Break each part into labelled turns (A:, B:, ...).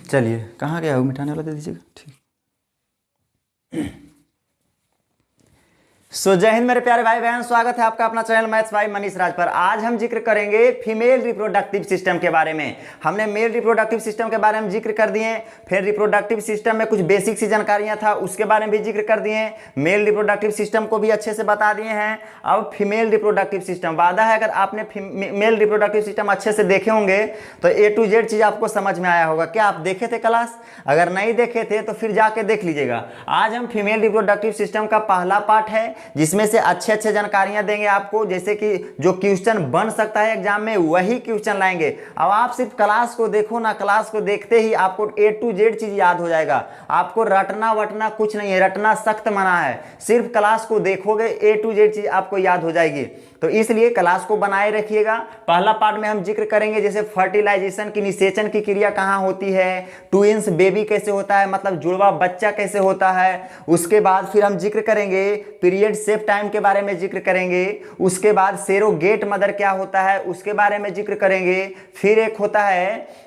A: चलिए, कहाँ गया? वो मिटाने वाला दे दीजिएगा। ठीक। जय हिंद मेरे प्यारे भाई बहन, स्वागत है आपका अपना चैनल मैथ्स भाई मनीष राज पर। आज हम जिक्र करेंगे फीमेल रिप्रोडक्टिव सिस्टम के बारे में। हमने मेल रिप्रोडक्टिव सिस्टम के बारे में जिक्र कर दिए, फिर रिप्रोडक्टिव सिस्टम में कुछ बेसिक सी जानकारियां था उसके बारे में भी जिक्र कर दिए, मेल रिप्रोडक्टिव सिस्टम को भी अच्छे से बता दिए हैं। अब फीमेल रिप्रोडक्टिव सिस्टम, वादा है अगर आपने मेल रिप्रोडक्टिव सिस्टम अच्छे से देखे होंगे तो A to Z चीज आपको समझ में आया होगा। क्या आप देखे थे क्लास? अगर नहीं देखे थे तो फिर जाके देख लीजिएगा। आज हम फीमेल रिप्रोडक्टिव सिस्टम का पहला पार्ट है जिसमें से अच्छे अच्छे जानकारियां देंगे आपको, जैसे कि जो क्वेश्चन बन सकता है एग्जाम में वही क्वेश्चन लाएंगे। अब आप सिर्फ क्लास को देखो ना, क्लास को देखते ही आपको A to Z चीज याद हो जाएगा। आपको रटना वटना कुछ नहीं है, रटना सख्त मना है। सिर्फ क्लास को देखोगे A to Z चीज आपको याद हो जाएगी। तो इसलिए क्लास को बनाए रखिएगा। पहला पार्ट में हम जिक्र करेंगे जैसे फर्टिलाइजेशन की, निषेचन की क्रिया कहाँ होती है, ट्विंस बेबी कैसे होता है, मतलब जुड़वा बच्चा कैसे होता है। उसके बाद फिर हम जिक्र करेंगे पीरियड सेफ टाइम के बारे में जिक्र करेंगे। उसके बाद सेरोगेट मदर क्या होता है उसके बारे में जिक्र करेंगे। फिर एक होता है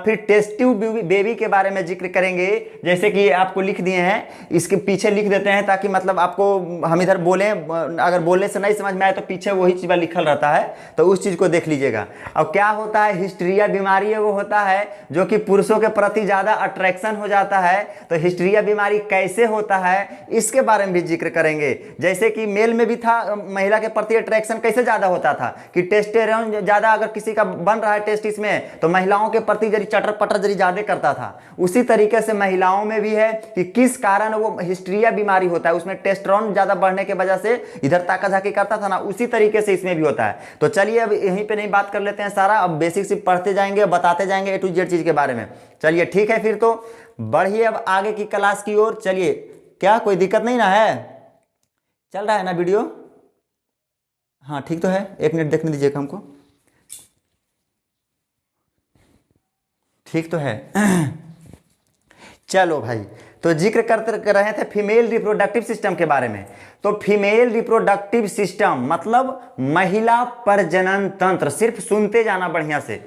A: फिर टेस्टिव बेबी के बारे में जिक्र करेंगे, जैसे कि आपको लिख दिए हैं, इसके पीछे लिख देते हैं ताकि मतलब आपको हम इधर बोलें, अगर बोलने से नहीं समझ में आए तो पीछे वही चीज़ लिखल रहता है, तो उस चीज़ को देख लीजिएगा। अब क्या होता है, हिस्ट्रिया बीमारी है वो होता है जो कि पुरुषों के प्रति ज़्यादा अट्रैक्शन हो जाता है। तो हिस्ट्रिया बीमारी कैसे होता है इसके बारे में भी जिक्र करेंगे। जैसे कि मेल में भी था, महिला के प्रति अट्रैक्शन कैसे ज़्यादा होता था कि टेस्टेरोन ज़्यादा अगर किसी का बन रहा है टेस्टिस में तो महिलाओं के प्रति जरी चटर पटर जरी ज़्यादा करता था। उसी तरीके से महिलाओं में भी है कि किस कारण वो हिस्ट्रिया बीमारी होता है, उसमें टेस्टोस्टेरोन ज़्यादा बढ़ने की वजह से इधर ताका झाकी करता था ना, उसी तरीके से इसमें भी होता है। तो चलिए अब यहीं पे नहीं बात कर लेते हैं सारा, अब बेसिक से पढ़ते जाएंगे, बताते जाएंगे A to Z चीज़ के बारे में। चलिए ठीक है, फिर तो बढ़िए अब आगे की क्लास की ओर। चलिए, क्या कोई दिक्कत नहीं ना है? चल रहा है ना वीडियो? हाँ ठीक तो है, 1 मिनट देखने दीजिएगा हमको। ठीक तो है। चलो भाई, तो जिक्र करते कर रहे थे फीमेल रिप्रोडक्टिव सिस्टम के बारे में। तो फीमेल रिप्रोडक्टिव सिस्टम मतलब महिला प्रजनन तंत्र। सिर्फ सुनते जाना बढ़िया से,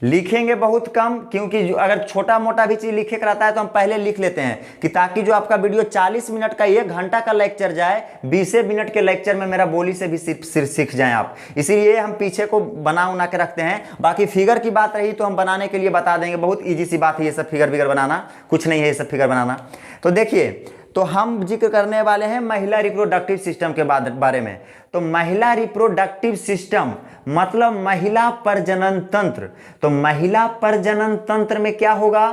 A: लिखेंगे बहुत कम, क्योंकि अगर छोटा मोटा भी चीज लिखे रहता है तो हम पहले लिख लेते हैं कि ताकि जो आपका वीडियो 40 मिनट का 1 घंटा का लेक्चर जाए, 20 मिनट के लेक्चर में मेरा बोली से भी सिर्फ सीख जाएं आप। इसीलिए हम पीछे को बना उना के रखते हैं। बाकी फिगर की बात रही तो हम बनाने के लिए बता देंगे, बहुत ईजी सी बात है ये सब फिगर बनाना, कुछ नहीं है ये सब फिगर बनाना। तो देखिए, तो हम जिक्र करने वाले हैं महिला रिप्रोडक्टिव सिस्टम के बारे में। तो महिला रिप्रोडक्टिव सिस्टम मतलब महिला प्रजनन तंत्र। तो महिला प्रजनन तंत्र में क्या होगा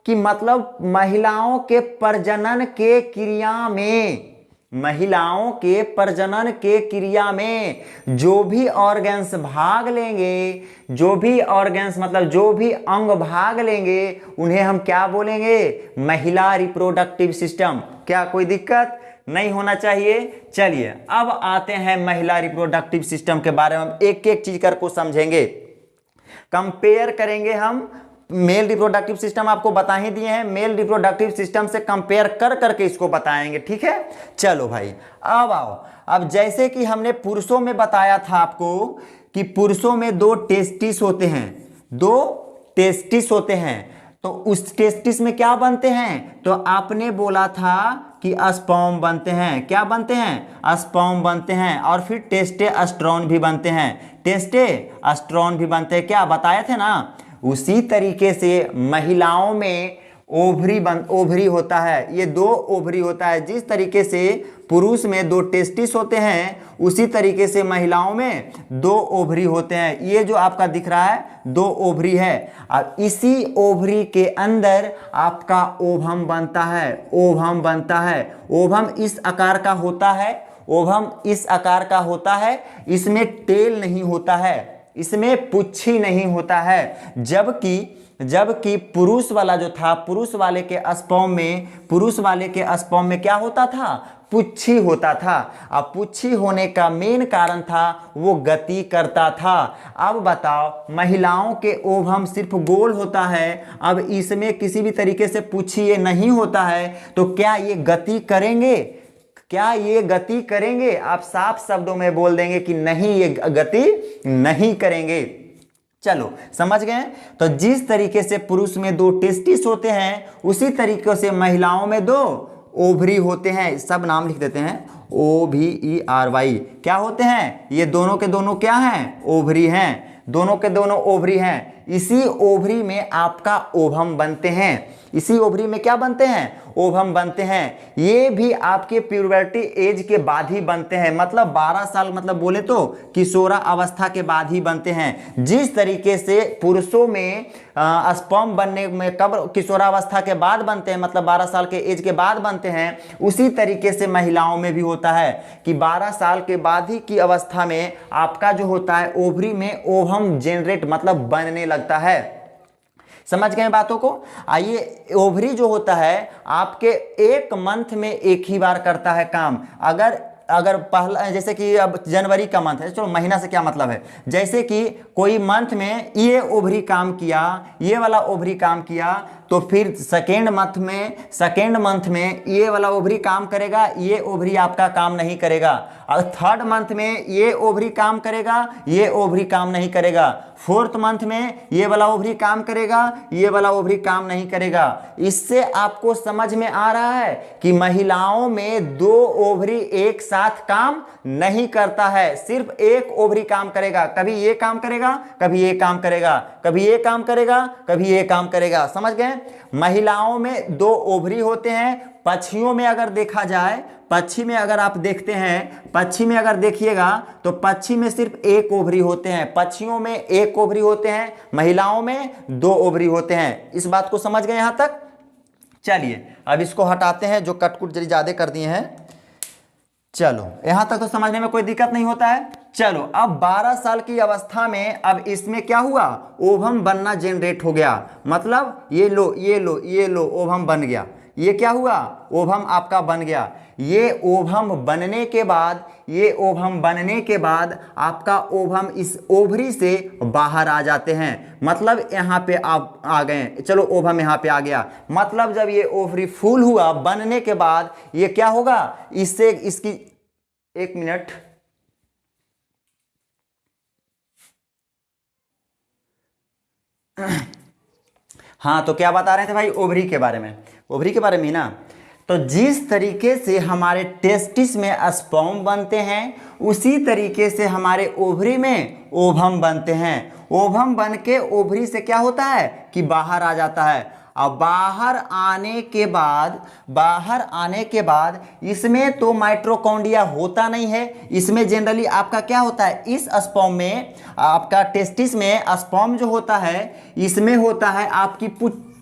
A: कि मतलब महिलाओं के प्रजनन के क्रिया में, महिलाओं के प्रजनन के क्रिया में जो भी ऑर्गन्स भाग लेंगे, जो भी ऑर्गन्स मतलब जो भी अंग भाग लेंगे, उन्हें हम क्या बोलेंगे? महिला रिप्रोडक्टिव सिस्टम। क्या कोई दिक्कत नहीं होना चाहिए? चलिए अब आते हैं महिला रिप्रोडक्टिव सिस्टम के बारे में, एक एक चीज कर को समझेंगे, कंपेयर करेंगे हम। मेल रिप्रोडक्टिव सिस्टम आपको बता ही दिए हैं, मेल रिप्रोडक्टिव सिस्टम से कंपेयर कर करके इसको बताएंगे। ठीक है, चलो भाई अब आओ। अब जैसे कि हमने पुरुषों में बताया था आपको कि पुरुषों में 2 टेस्टिस होते हैं, 2 टेस्टिस होते हैं। तो उस टेस्टिस में क्या बनते हैं? तो आपने बोला था कि स्पर्म बनते हैं। क्या बनते हैं? स्पर्म बनते हैं। और फिर टेस्टोस्टेरोन भी बनते हैं, टेस्टोस्टेरोन भी बनते हैं। क्या बताए थे ना? उसी तरीके से महिलाओं में ओवरी होता है, ये 2 ओवरी होता है। जिस तरीके से पुरुष में 2 टेस्टिस होते हैं, उसी तरीके से महिलाओं में 2 ओवरी होते हैं। ये जो आपका दिख रहा है 2 ओवरी है। अब इसी ओवरी के अंदर आपका ओवम बनता है, ओवम बनता है। ओवम इस आकार का होता है, ओवम इस आकार का होता है। इसमें टेल नहीं होता है, इसमें पुच्छी नहीं होता है। जबकि पुरुष वाला जो था, पुरुष वाले के स्पर्म में क्या होता था? पुच्छी होता था। अब पुच्छी होने का मेन कारण था वो गति करता था। अब बताओ, महिलाओं के ओवम सिर्फ गोल होता है, अब इसमें किसी भी तरीके से पुच्छी ये नहीं होता है, तो क्या ये गति करेंगे? क्या ये गति करेंगे? आप साफ शब्दों में बोल देंगे कि नहीं, ये गति नहीं करेंगे। चलो समझ गए। तो जिस तरीके से पुरुष में 2 टेस्टिस होते हैं उसी तरीके से महिलाओं में 2 ओवरी होते हैं। सब नाम लिख देते हैं, OVERY। क्या होते हैं? ये दोनों के दोनों क्या हैं? ओवरी हैं। दोनों के दोनों ओवरी हैं। इसी ओवरी में आपका ओवम बनते हैं। इसी ओवरी में क्या बनते हैं? ओवम बनते हैं। ये भी आपके प्यूबर्टी एज के बाद ही बनते हैं, मतलब 12 साल, मतलब बोले तो किशोरा अवस्था के बाद ही बनते हैं। जिस तरीके से पुरुषों में स्पर्म बनने में कब किशोरावस्था के बाद बनते हैं, मतलब 12 साल के एज के बाद बनते हैं, उसी तरीके से महिलाओं में भी होता है कि 12 साल के बाद ही की अवस्था में आपका जो होता है ओवरी में ओवम जनरेट, मतलब बनने लगता है। समझ गए बातों को? आइए, ओवरी जो होता है आपके 1 मंथ में 1 ही बार करता है काम। अगर पहला, जैसे कि अब जनवरी का मंथ है, चलो महीना से क्या मतलब है, जैसे कि कोई मंथ में ये ओवरी काम किया, ये वाला ओवरी काम किया, तो फिर सेकेंड मंथ में ये वाला ओवरी काम करेगा, ये ओवरी आपका काम नहीं करेगा। और थर्ड मंथ में ये ओवरी काम करेगा, ये ओवरी काम नहीं करेगा। फोर्थ मंथ में ये वाला ओवरी काम करेगा, ये वाला ओवरी काम नहीं करेगा। इससे आपको समझ में आ रहा है कि महिलाओं में 2 ओवरी एक साथ काम नहीं करता है, सिर्फ एक ओवरी काम करेगा। कभी ये काम करेगा, कभी ये काम करेगा, कभी ये काम करेगा, कभी ये काम करेगा। समझ गए? महिलाओं में 2 ओवरी होते हैं। पक्षियों में अगर देखा जाए, पक्षी में अगर आप देखते हैं, पक्षी में अगर देखिएगा तो पक्षी में सिर्फ 1 ओवरी होते हैं। पक्षियों में 1 ओवरी होते हैं, महिलाओं में 2 ओवरी होते हैं। इस बात को समझ गए यहां तक? चलिए अब इसको हटाते हैं, जो कटकुट जरी ज्यादा कर दिए हैं। चलो यहां तक तो समझने में कोई दिक्कत नहीं होता है। चलो अब 12 साल की अवस्था में अब इसमें क्या हुआ? ओवम बनना जनरेट हो गया, मतलब ये लो ये लो ये लो, ओवम बन गया। ये क्या हुआ? ओवम आपका बन गया। ये ओवम बनने के बाद आपका ओवम इस ओवरी से बाहर आ जाते हैं, मतलब यहाँ पे आप आ गए। चलो ओवम यहाँ पे आ गया, मतलब जब ये ओवरी फुल हुआ बनने के बाद ये क्या होगा? इससे इसकी, एक मिनट, हाँ तो क्या बता रहे थे भाई? ओवरी के बारे में, ओवरी के बारे में ही ना। तो जिस तरीके से हमारे टेस्टिस में स्पर्म बनते हैं उसी तरीके से हमारे ओवरी में ओवम बनते हैं। ओवम बन के ओवरी से क्या होता है कि बाहर आ जाता है। अब बाहर आने के बाद इसमें तो माइटोकॉन्ड्रिया होता नहीं है। इसमें जनरली आपका क्या होता है? इस स्पर्म में, आपका टेस्टिस में स्पर्म जो होता है, इसमें होता है आपकी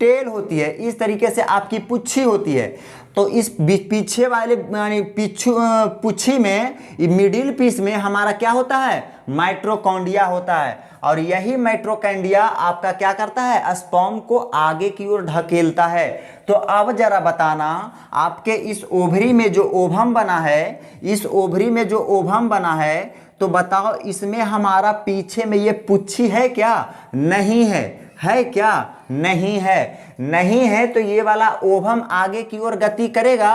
A: टेल होती है, इस तरीके से आपकी पुच्छी होती है। तो इस पीछे वाले यानी पुच्छी में, मिडिल पीस में हमारा क्या होता है? माइटोकॉन्ड्रिया होता है। और यही माइटोकॉन्ड्रिया आपका क्या करता है? स्पर्म को आगे की ओर ढकेलता है। तो अब जरा बताना, आपके इस ओवरी में जो ओवम बना है, इस ओवरी में जो ओवम बना है, तो बताओ इसमें हमारा पीछे में ये पुच्छी है क्या? नहीं है। है क्या? नहीं है। नहीं है तो ये वाला ओवम आगे की ओर गति करेगा?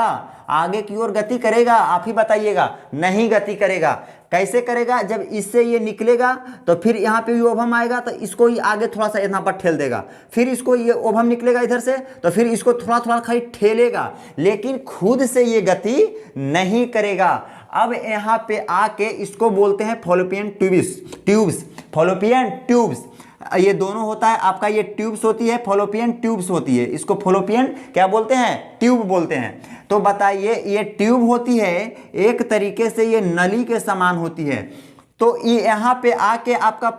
A: आगे की ओर गति करेगा? आप ही बताइएगा। नहीं गति करेगा। कैसे करेगा? जब इससे ये निकलेगा तो फिर यहाँ पे ओवम आएगा तो इसको ही आगे थोड़ा सा यहाँ पर ठेल देगा, फिर इसको ये ओवम निकलेगा इधर से तो फिर इसको थोड़ा थोड़ा खाली ठेलेगा, लेकिन खुद से ये गति नहीं करेगा। अब यहाँ पे आके इसको बोलते हैं फॉलोपियन ट्यूब्स। फॉलोपियन ट्यूब्स ये दोनों होता है आपका, ये ट्यूब्स होती है, फॉलोपियन ट्यूब्स होती है। इसको फॉलोपियन क्या बोलते हैं? ट्यूब बोलते हैं। तो बताइए, ये ट्यूब होती है, एक तरीके से ये नली के समान होती है। तो ये यहाँ पे आके आपका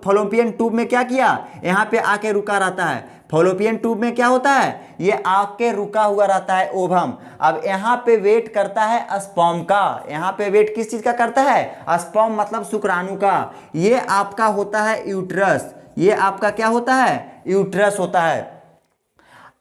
A: फॉलोपियन ट्यूब में क्या किया? यहाँ पे आके रुका रहता है। फॉलोपियन ट्यूब में क्या होता है? ये आके रुका हुआ रहता है ओवम। अब यहाँ पे वेट करता है स्पर्म का। यहाँ पे वेट किस चीज का करता है? स्पर्म मतलब शुक्राणु का। ये आपका होता है यूट्रस। ये आपका क्या होता है? यूट्रस होता है।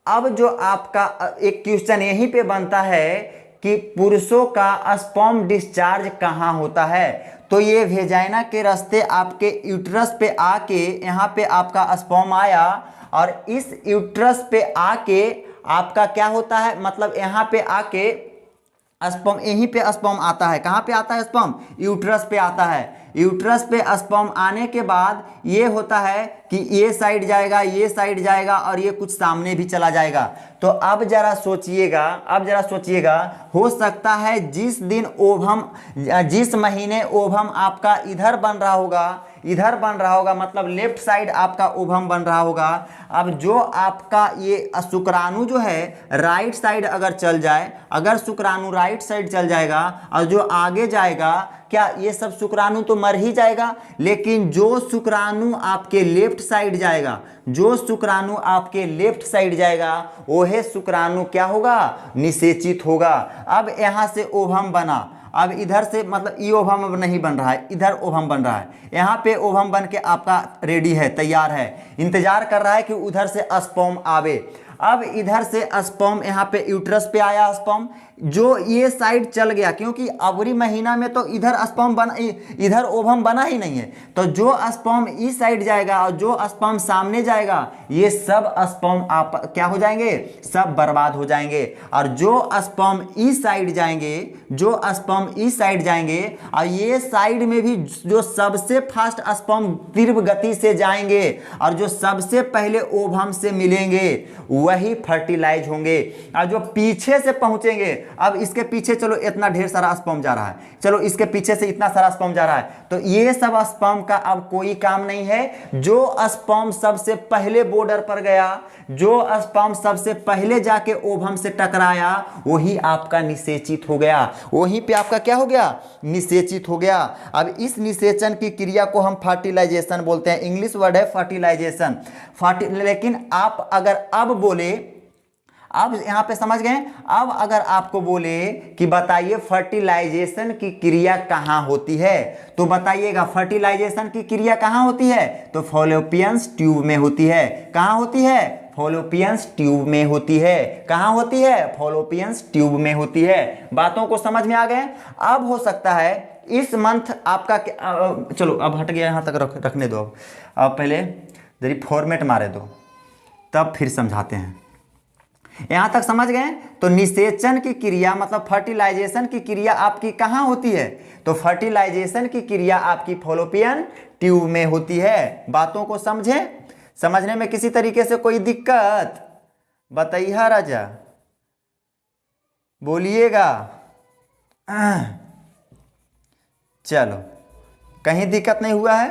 A: अब जो आपका एक क्वेश्चन यहीं पे बनता है कि पुरुषों का स्पर्म डिस्चार्ज कहाँ होता है? तो ये वेजाइना के रास्ते आपके यूट्रस पे आके यहाँ पे आपका स्पर्म आया, और इस यूट्रस पे आके आपका क्या होता है? मतलब यहाँ पे आके स्पर्म, यहीं पे स्पर्म आता है। कहाँ पे आता है स्पर्म? यूट्रस पे आता है। यूट्रस पे स्पर्म आने के बाद ये होता है कि ये साइड जाएगा, ये साइड जाएगा और ये कुछ सामने भी चला जाएगा। तो अब जरा सोचिएगा, हो सकता है जिस दिन ओवम, जिस महीने ओवम आपका इधर बन रहा होगा, मतलब लेफ्ट साइड आपका ओवम बन रहा होगा। अब जो आपका ये शुक्राणु जो है राइट साइड अगर चल जाए, अगर शुक्राणु राइट साइड चल जाएगा और जो आगे जाएगा, क्या ये सब शुक्राणु तो मर ही जाएगा, लेकिन जो शुक्राणु आपके लेफ्ट साइड जाएगा, वह शुक्राणु क्या होगा, निषेचित होगा। अब यहां से ओवम बना, अब इधर से मतलब ये ओवम अब नहीं बन रहा है, इधर ओवम बन रहा है, यहाँ पे ओवम बन के आपका रेडी है, तैयार है, इंतजार कर रहा है कि उधर से स्पर्म आवे। अब इधर से स्पर्म यहाँ पे यूट्रस पे आया, स्पर्म जो ये साइड चल गया, क्योंकि अवरी महीना में तो इधर स्पर्म बना, इधर ओवम बना ही नहीं है, तो जो स्पर्म इस साइड जाएगा और जो स्पर्म सामने जाएगा, ये सब स्पर्म आप क्या हो जाएंगे, सब बर्बाद हो जाएंगे। और जो स्पर्म इस साइड जाएंगे, और ये साइड में भी जो सबसे फास्ट स्पर्म तीव्र गति से जाएंगे और जो सबसे पहले ओवम से मिलेंगे वही फर्टिलाइज होंगे। और जो पीछे से पहुंचेंगे, अब इसके पीछे चलो इतना ढेर सारा स्पर्म जा रहा है, चलो इसके पीछे से इतना सारा स्पर्म जा रहा है, तो ये सब स्पर्म का अब कोई काम नहीं है। जो स्पर्म सबसे पहले बॉर्डर पर गया, जो स्पर्म सबसे पहले जाके ओवम से टकराया, वही आपका निषेचित हो गया, वहीं पे आपका क्या हो गया, निषेचित हो गया। अब इस निषेचन की क्रिया को हम फर्टिलाइजेशन बोलते हैं, इंग्लिश वर्ड है फर्टिलाइजेशन। लेकिन आप अगर अब बोले, अब यहां पे समझ गए, अब अगर आपको बोले कि बताइए फर्टिलाइजेशन की क्रिया कहां होती है, तो बताइएगा फर्टिलाइजेशन की क्रिया कहां होती है, तो फॉलोपियन ट्यूब में होती है। कहां होती है, फॉलोपियन ट्यूब में होती है। कहां होती है, फॉलोपियन ट्यूब में होती है। बातों को समझ में आ गए। अब हो सकता है इस मंथ आपका चलो अब हट गया, यहां तक रखने दो। अब पहले जरी फॉर्मेट मारे दो, तब फिर समझाते हैं। यहां तक समझ गए। तो निषेचन की क्रिया मतलब फर्टिलाइजेशन की क्रिया आपकी कहां होती है, तो फर्टिलाइजेशन की क्रिया आपकी फॉलोपियन ट्यूब में होती है। बातों को समझे, समझने में किसी तरीके से कोई दिक्कत बताइए राजा, बोलिएगा। चलो, कहीं दिक्कत नहीं हुआ है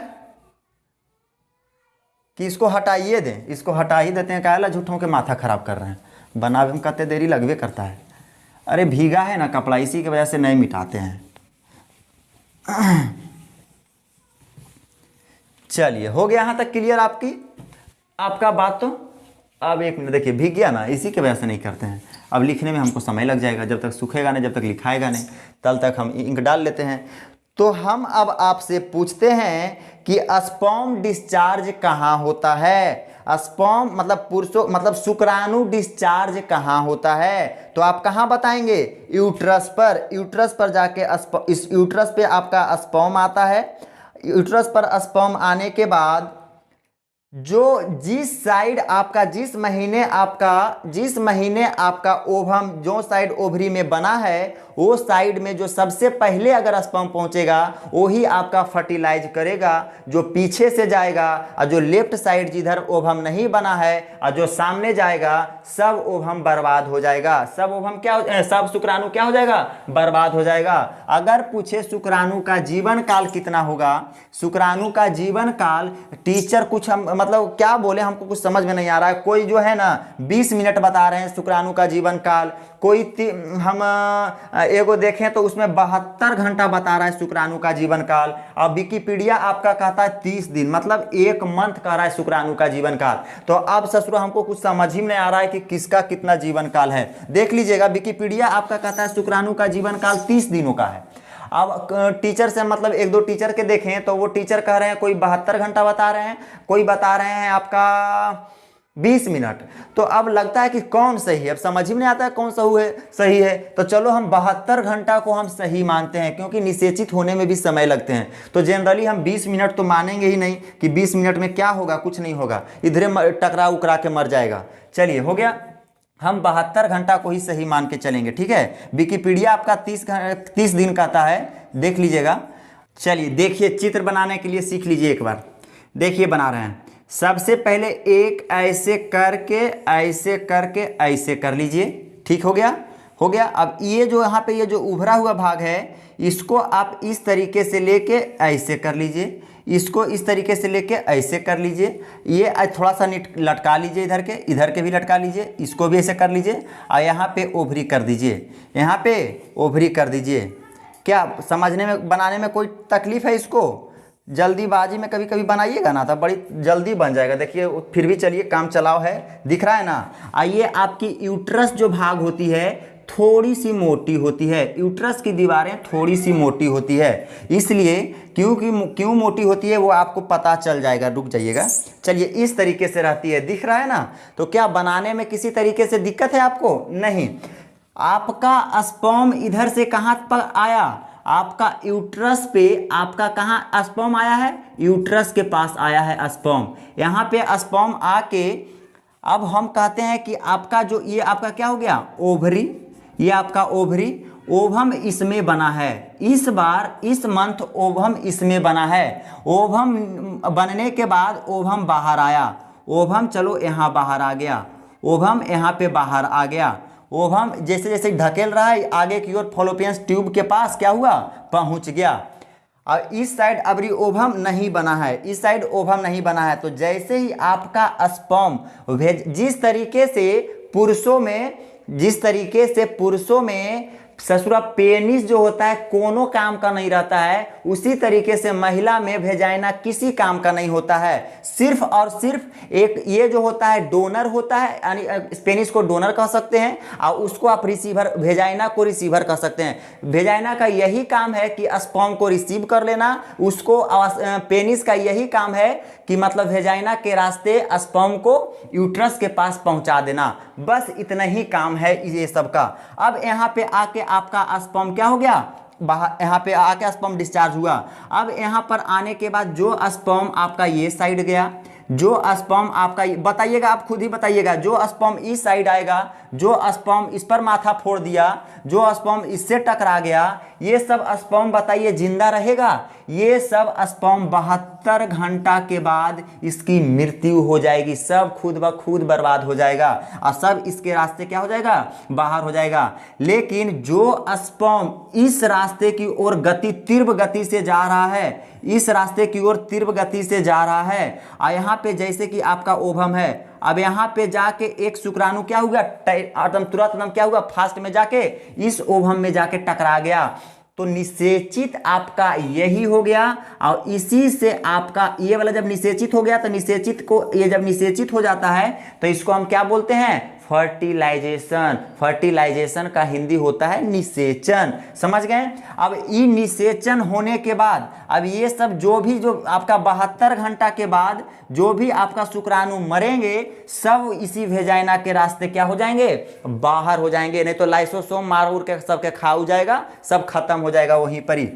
A: कि इसको हटाइए दें, इसको हटा ही देते हैं, काला झूठों के माथा खराब कर रहे हैं, बनावे में कते देरी लगवे करता है। अरे भीगा है ना कपड़ा, इसी की वजह से नहीं मिटाते हैं। चलिए, हो गया यहां तक क्लियर आपका बात। तो अब एक मिनट देखिए, भीग गया ना, इसी की वजह से नहीं करते हैं। अब लिखने में हमको समय लग जाएगा, जब तक सूखेगा नहीं, जब तक लिखाएगा नहीं, तब तक हम इंक डाल लेते हैं। तो हम अब आपसे पूछते हैं कि स्पर्म डिस्चार्ज कहाँ होता है। स्पर्म मतलब पुरुषों मतलब शुक्राणु डिस्चार्ज कहाँ होता है, तो आप कहाँ बताएंगे, यूट्रस पर। यूट्रस पर जाके इस यूट्रस पे आपका स्पर्म आता है। यूट्रस पर स्पर्म आने के बाद जो जिस साइड आपका जिस महीने आपका ओवम जो साइड ओवरी में बना है, वो साइड में जो सबसे पहले अगर स्पर्म पहुंचेगा वही आपका फर्टिलाइज करेगा। जो पीछे से जाएगा और जो लेफ्ट साइड जिधर ओवम नहीं बना है और जो सामने जाएगा, सब ओवम बर्बाद हो जाएगा। सब शुक्राणु क्या हो जाएगा, बर्बाद हो जाएगा। अगर पूछे शुक्राणु का जीवन काल कितना होगा, शुक्राणु का जीवन काल टीचर कुछ हम मतलब क्या बोले, हमको कुछ समझ में नहीं आ रहा है। कोई जो है ना 20 मिनट बता रहे हैं शुक्राणु का जीवन काल, कोई हम एगो देखें तो उसमें 72 घंटा बता रहा है शुक्राणु का जीवन काल। और विकिपीडिया आपका कहता है 30 दिन, मतलब 1 मंथ कह रहा है शुक्राणु का जीवन काल। तो अब ससुर हमको कुछ समझ ही नहीं आ रहा है कि किसका कितना जीवन काल है। देख लीजिएगा, विकिपीडिया आपका कहता है शुक्राणु का जीवन काल 30 दिनों का है। अब टीचर से मतलब 1-2 टीचर के देखें तो वो टीचर कह रहे हैं कोई 72 घंटा बता रहे हैं, कोई बता रहे हैं आपका 20 मिनट। तो अब लगता है कि कौन सही है, अब समझ ही नहीं आता है कौन सही है। तो चलो हम 72 घंटा को हम सही मानते हैं, क्योंकि निषेचित होने में भी समय लगते हैं। तो जनरली हम 20 मिनट तो मानेंगे ही नहीं कि 20 मिनट में क्या होगा, कुछ नहीं होगा, इधरे टकरा उकरा के मर जाएगा। चलिए, हो गया, हम 72 घंटा को ही सही मान के चलेंगे, ठीक है। विकिपीडिया आपका 30 दिन कहता है, देख लीजिएगा। चलिए देखिए, चित्र बनाने के लिए सीख लीजिए एक बार। देखिए बना रहे हैं। सबसे पहले एक ऐसे करके ऐसे कर लीजिए। ठीक हो गया, हो गया। अब ये जो यहाँ पे ये जो उभरा हुआ भाग है, इसको आप इस तरीके से लेके ऐसे कर लीजिए, इसको इस तरीके से लेके ऐसे कर लीजिए। ये थोड़ा सा लटका लीजिए, इधर के भी लटका लीजिए, इसको भी ऐसे कर लीजिए और यहाँ पे ओभरी कर दीजिए, यहाँ पे ओभरी कर दीजिए। क्या समझने में, बनाने में कोई तकलीफ है? इसको जल्दीबाजी में कभी कभी बनाइएगा ना तो बड़ी जल्दी बन जाएगा। देखिए फिर भी चलिए, काम चलाओ है, दिख रहा है ना। आइए, आपकी यूट्रस जो भाग होती है थोड़ी सी मोटी होती है, यूट्रस की दीवारें थोड़ी सी मोटी होती है, इसलिए क्यों मोटी होती है वो आपको पता चल जाएगा। रुक जाइएगा। चलिए, इस तरीके से रहती है, दिख रहा है ना। तो क्या बनाने में किसी तरीके से दिक्कत है आपको? नहीं। आपका स्पर्म इधर से कहाँ पर आया? आपका यूट्रस पे, आपका कहाँ स्पर्म आया है? यूट्रस के पास आया है स्पर्म। यहाँ पे स्पर्म आके अब हम कहते हैं कि आपका जो ये आपका क्या हो गया? ओवरी। ये आपका ओवरी, ओवम इसमें बना है। इस बार इस मंथ ओवम इसमें बना है। ओवम बनने के बाद ओवम बाहर आया। ओवम चलो यहाँ बाहर आ गया, ओवम यहाँ पे बाहर आ गया। ओवम जैसे जैसे ढकेल रहा है आगे की ओर फॉलोपियन ट्यूब के पास क्या हुआ? पहुंच गया। और इस साइड अभी ओवम नहीं बना है, इस साइड ओवम नहीं बना है। तो जैसे ही आपका स्पर्म जिस तरीके से पुरुषों में ससुरा पेनिस जो होता है कोनो काम का नहीं रहता है, उसी तरीके से महिला में वेजाइना किसी काम का नहीं होता है। सिर्फ और सिर्फ एक ये जो होता है डोनर होता है, यानी पेनिस को डोनर कह सकते हैं और उसको आप रिसीवर, वेजाइना को रिसीवर कह सकते हैं। वेजाइना का यही काम है कि स्पर्म को रिसीव कर लेना, उसको पेनिस का यही काम है कि मतलब वेजाइना के रास्ते स्पर्म को यूट्रस के पास पहुंचा देना। बस इतना ही काम है ये सब का। अब यहाँ पे आके आपका स्पर्म क्या हो गया? बाहर, यहाँ पे आके स्पर्म डिस्चार्ज हुआ। अब यहाँ पर आने के बाद जो स्पर्म आपका ये साइड गया, जो स्पर्म आपका, बताइएगा आप खुद ही बताइएगा, जो स्पर्म इस साइड आएगा, जो स्पर्म इस पर माथा फोड़ दिया, जो स्पर्म इससे टकरा गया, ये सब स्पर्म बताइए जिंदा रहेगा? ये सब स्पर्म 72 घंटा के बाद इसकी मृत्यु हो जाएगी, सब खुद ब खुद बर्बाद हो जाएगा और सब इसके रास्ते क्या हो जाएगा? बाहर हो जाएगा। लेकिन जो स्पर्म इस रास्ते की ओर तीव्र गति से जा रहा है, इस रास्ते की ओर तीव्र गति से जा रहा है, और यहाँ पे जैसे कि आपका ओवम है, अब यहाँ पे जाके एक शुक्राणु क्या हुआ? तुरंत क्या हुआ? फास्ट में जाके इस ओवम में जाके टकरा गया। तो निषेचित आपका यही हो गया और इसी से आपका ये वाला जब निषेचित हो गया तो निषेचित को, ये जब निषेचित हो जाता है तो इसको हम क्या बोलते हैं? फर्टिलाइजेशन। फर्टिलाइजेशन का हिंदी होता है निषेचन। समझ गए? अब ये निषेचन होने के बाद अब ये सब जो आपका 72 घंटा के बाद जो भी आपका शुक्राणु मरेंगे, सब इसी वेजाइना के रास्ते क्या हो जाएंगे? बाहर हो जाएंगे। नहीं तो लाइसोसोम मार उड़ के सबके खा हो जाएगा, सब खत्म हो जाएगा वहीं पर ही।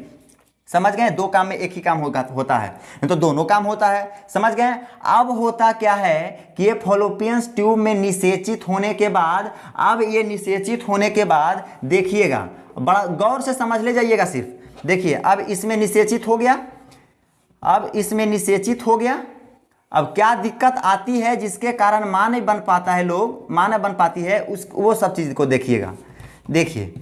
A: समझ गए? दो काम में एक ही काम होता है, नहीं तो दोनों काम होता है। समझ गए? अब होता क्या है कि ये फॉलोपियन ट्यूब में निषेचित होने के बाद, अब ये निषेचित होने के बाद देखिएगा, बड़ा गौर से समझ ले जाइएगा सिर्फ। देखिए, अब इसमें निषेचित हो गया, अब इसमें निषेचित हो गया। अब क्या दिक्कत आती है जिसके कारण मां नहीं बन पाता है, लोग मां नहीं बन पाती है, वो सब चीज़ को देखिएगा। देखिए,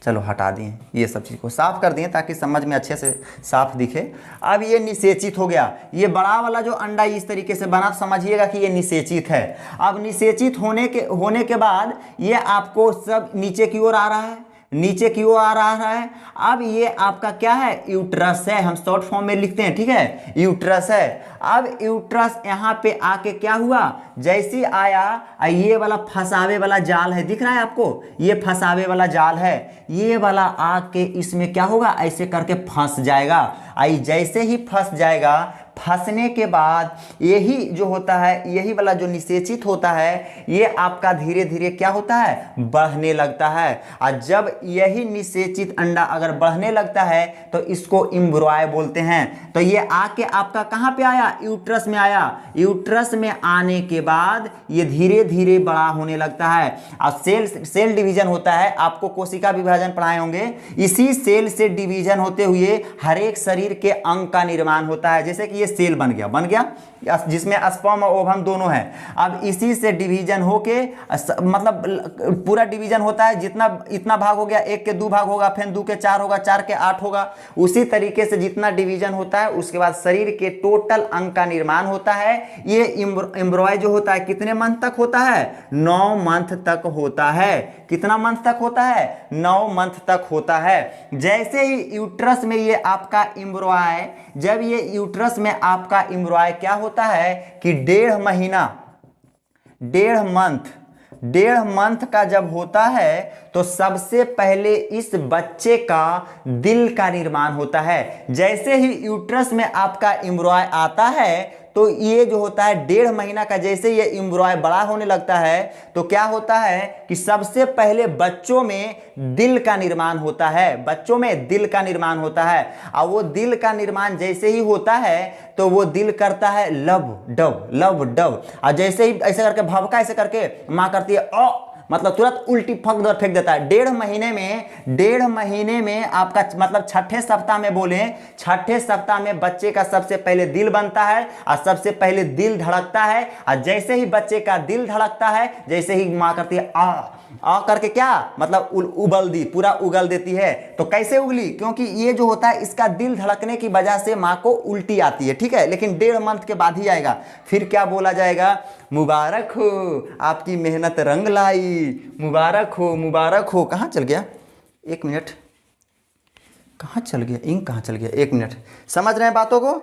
A: चलो हटा दिए, ये सब चीज़ को साफ कर दिए ताकि समझ में अच्छे से साफ दिखे। अब ये निषेचित हो गया, ये बड़ा वाला जो अंडा इस तरीके से बना, समझिएगा कि ये निषेचित है। अब निषेचित होने के बाद ये आपको सब नीचे की ओर आ रहा है, नीचे की ओर आ रहा है। अब ये आपका क्या है? यूट्रस है, हम शॉर्ट फॉर्म में लिखते हैं, ठीक है? यूट्रस है। अब यूट्रस यहाँ पे आके क्या हुआ? जैसे आया, ये वाला फंसावे वाला जाल है, दिख रहा है आपको? ये फंसावे वाला जाल है, ये वाला आके इसमें क्या होगा? ऐसे करके फंस जाएगा। आई जैसे ही फंस जाएगा, फंसने के बाद यही जो होता है, यही वाला जो निषेचित होता है, ये आपका धीरे धीरे क्या होता है, बढ़ने लगता है। और जब यही निषेचित अंडा अगर बढ़ने लगता है तो इसको एम्ब्रॉय बोलते हैं। तो ये आके आपका कहाँ पे आया, यूट्रस में आया। यूट्रस में आने के बाद ये धीरे धीरे बड़ा होने लगता है। और सेल डिवीजन होता है, आपको कोशिका विभाजन पढ़ाए होंगे। इसी सेल से डिवीजन होते हुए हर एक शरीर के अंग का निर्माण होता है। जैसे कि ये सेल बन गया जिसमें स्पर्म और ओवम दोनों हैं। अब इसी से डिवीजन होके मतलब पूरा डिवीजन होता है, जितना इतना भाग हो गया, 1 के 2 भाग होगा, फिर 2 के 4 होगा, 4 के 8 होगा। उसी तरीके से जितना डिवीजन होता है उसके बाद शरीर के टोटल अंग का निर्माण होता है। ये एम्ब्रॉय जो होता है कितने मंथ तक होता है, 9 मंथ तक होता है। कितना मंथ तक होता है, 9 मंथ तक होता है। जैसे ही यूट्रस में ये आपका एम्ब्रॉय, जब ये यूट्रस में आपका एम्ब्रॉय क्या होता है कि 1.5 महीना, 1.5 मंथ का जब होता है तो सबसे पहले इस बच्चे का दिल का निर्माण होता है। जैसे ही यूट्रस में आपका एम्ब्रॉय आता है तो ये जो होता है 1.5 महीना का, जैसे ये एम्ब्रॉय बड़ा होने लगता है तो क्या होता है कि सबसे पहले बच्चों में दिल का निर्माण होता है। बच्चों में दिल का निर्माण होता है। और वो दिल का निर्माण जैसे ही होता है तो वो दिल करता है लब डब। और जैसे ही ऐसे करके भवका, ऐसे करके माँ करती है ओ, मतलब तुरंत उल्टी फक फेंक देता है। 1.5 महीने में आपका मतलब छठे सप्ताह में बोले, छठे सप्ताह में बच्चे का सबसे पहले दिल बनता है और सबसे पहले दिल धड़कता है। और जैसे ही बच्चे का दिल धड़कता है, जैसे ही माँ करती है आ करके क्या मतलब उबल दी, पूरा उगल देती है। तो कैसे उगली, क्योंकि ये जो होता है इसका दिल धड़कने की वजह से माँ को उल्टी आती है, ठीक है। लेकिन 1.5 मंथ के बाद ही आएगा। फिर क्या बोला जाएगा, मुबारक हो आपकी मेहनत रंग लाई, मुबारक हो। कहाँ चल गया, 1 मिनट, कहाँ चल गया, इंक कहाँ चल गया, 1 मिनट। समझ रहे हैं बातों को,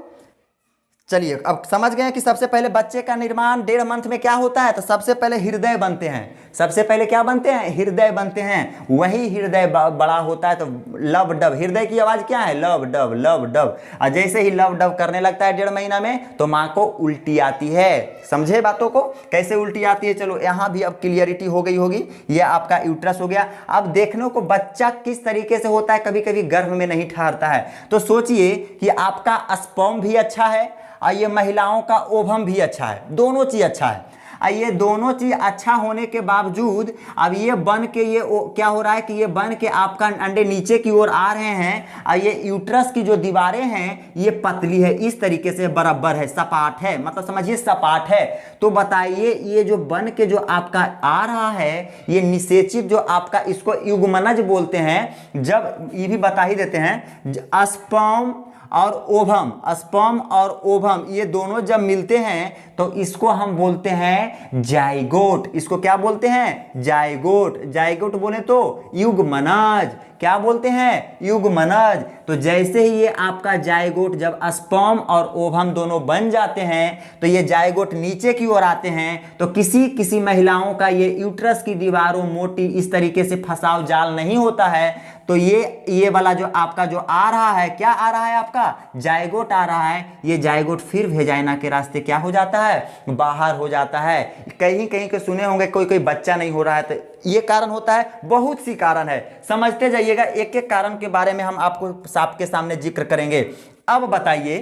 A: चलिए अब समझ गए कि सबसे पहले बच्चे का निर्माण 1.5 मंथ में क्या होता है। तो सबसे पहले हृदय बनते हैं। सबसे पहले क्या बनते हैं, हृदय बनते हैं। वही हृदय बड़ा होता है तो लब डब, हृदय की आवाज क्या है, लब डब। और जैसे ही लब डब करने लगता है 1.5 महीना में तो माँ को उल्टी आती है। समझे बातों को, कैसे उल्टी आती है। चलो यहाँ भी अब क्लियरिटी हो गई होगी। ये आपका यूट्रस हो गया। अब देखने को बच्चा किस तरीके से होता है, कभी कभी गर्भ में नहीं ठहरता है। तो सोचिए कि आपका स्पर्म भी अच्छा है और ये महिलाओं का ओवम भी अच्छा है, दोनों चीज अच्छा है। ये दोनों चीज अच्छा होने के बावजूद अब ये बन के ये क्या हो रहा है कि ये बन के आपका अंडे नीचे की ओर आ रहे हैं। और ये यूट्रस की जो दीवारें हैं ये पतली है, इस तरीके से बराबर है, सपाट है, मतलब समझिए सपाट है। तो बताइए ये जो बन के जो आपका आ रहा है ये निषेचित जो आपका, इसको युग्मनज बोलते हैं। जब ये भी बता ही देते हैं, स्पर्म और ओवम, स्पर्म और ओवम ये दोनों जब मिलते हैं तो इसको हम बोलते हैं जाइगोट। इसको क्या बोलते हैं, जाइगोट। जाइगोट बोले तो युग्मनज, क्या बोलते हैं, युग्मनज। तो जैसे ही ये आपका जाइगोट, जब स्पर्म और ओवम दोनों बन जाते हैं तो ये जाइगोट नीचे की ओर आते हैं। तो किसी किसी महिलाओं का ये यूट्रस की दीवारों मोटी इस तरीके से फंसाव जाल नहीं होता है। तो ये वाला जो आपका जो आ रहा है, क्या आ रहा है, आपका जाइगोट आ रहा है। ये जाइगोट फिर वेजाइना के रास्ते क्या हो जाता है, बाहर हो जाता है। कहीं कहीं के सुने होंगे कोई बच्चा नहीं हो रहा है, तो ये कारण होता है, बहुत सी कारण है, समझते जाइएगा। एक एक कारण के बारे में हम आपको आपके सामने जिक्र करेंगे। अब बताइए,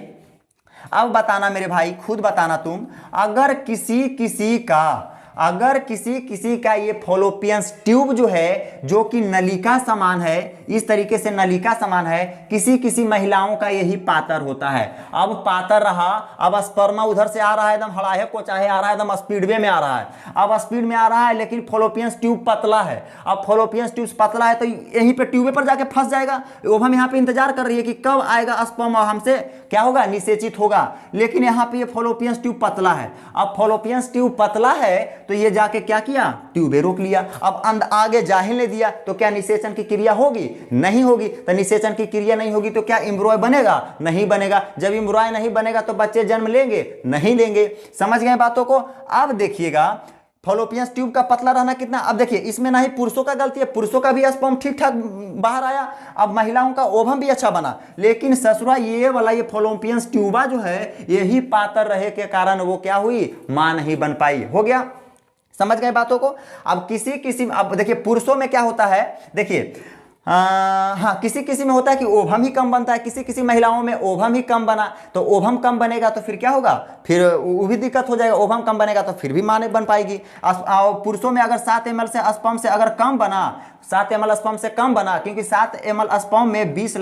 A: अब बताना मेरे भाई, खुद बताना तुम, अगर किसी किसी का ये फॉलोपियन ट्यूब जो है, जो कि नलिका समान है, इस तरीके से नलिका समान है, किसी महिलाओं का यही पातर होता है। अब पातर रहा, अब स्पर्मा उधर से आ रहा है एकदम हड़ाहे को चाहे आ रहा है एकदम स्पीडवे में आ रहा है। अब स्पीड में आ रहा है लेकिन फॉलोपियन ट्यूब पतला है। अब फॉलोपियन ट्यूब पतला है तो यहीं पे ट्यूबे पर जाके फंस जाएगा। ओवम यहाँ पे इंतजार कर रही है कि कब आएगा स्पर्म और हमसे क्या होगा, निषेचित होगा। लेकिन यहाँ पे ये फॉलोपियन ट्यूब पतला है। अब फॉलोपियन ट्यूब पतला है तो ये जाके क्या किया, ट्यूबे रोक लिया। अब आगे जा ही नहीं दिया तो क्या निषेचन की क्रिया होगी, नहीं होगी। तो निषेचन की क्रिया नहीं होगी तो क्या एम्ब्रॉय बनेगा, नहीं बनेगा। जब एम्ब्रॉय नहीं बनेगा तो बच्चे जन्म लेंगे, नहीं लेंगे। समझ गए बातों को। अब देखिएगा, फॉलोपियन ट्यूब का पतला रहना कितना, अब देखिए इसमें ना ही पुरुषों का गलती है, पुरुषों का भी स्पर्म ठीक ठाक बाहर आया, अब महिलाओं का ओवम भी अच्छा बना, लेकिन ससुरा ये वाला ये फॉलोपियन ट्यूबा जो है यही पातर रहे के कारण वो क्या हुई, मां नहीं बन पाई। हो गया, समझ गए बातों को। अब अब देखिए पुरुषों में क्या होता है, देखिए हाँ किसी किसी में होता है कि ओवम ही कम बनता है, किसी किसी महिलाओं में ओवम ही कम बना, तो ओवम कम बनेगा तो फिर क्या होगा, फिर वो भी दिक्कत हो जाएगा, ओवम कम बनेगा तो फिर भी मां नहीं बन पाएगी। पुरुषों में अगर 7 ml से स्पर्म से अगर कम बना, 7 ml स्पर्म से कम बना, क्योंकि 7 ml स्पर्म में 20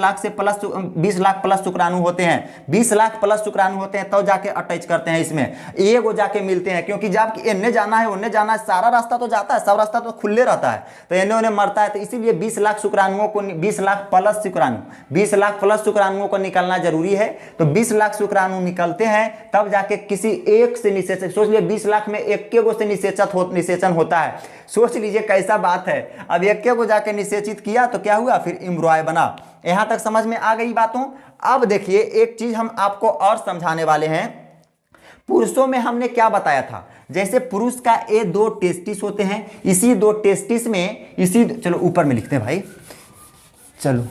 A: लाख प्लस शुक्राणु होते हैं, 20 लाख प्लस शुक्राणु होते हैं, तो जाके अटैच करते हैं इसमें, ये वो जाके मिलते हैं, क्योंकि जब इन्हें जाना है उन्हें जाना है, सारा रास्ता तो जाता है, सब रास्ता तो खुले रहता है, तो इन्हें उन्हें मरता है, तो इसीलिए 20 लाख शुक्राणुओं को, 20 लाख प्लस शुक्राणु, 20 लाख प्लस शुक्राणुओं को निकलना जरूरी है। तो 20 लाख शुक्राणु निकलते हैं तब जाके किसी एक से निषेचन, सोच लीजिए 20 लाख में एक के गो से निषेचन होता है, सोच लीजिए कैसा बात है। अब एक के को जाके निषेचित किया तो क्या हुआ, फिर एम्ब्रॉय बना। यहां तक समझ में आ गई बातों। अब देखिए एक चीज हम आपको और समझाने वाले हैं। पुरुषों में हमने क्या बताया था, जैसे पुरुष का ये 2 टेस्टिस होते हैं, इसी 2 टेस्टिस में चलो ऊपर में लिखते हैं भाई, चलो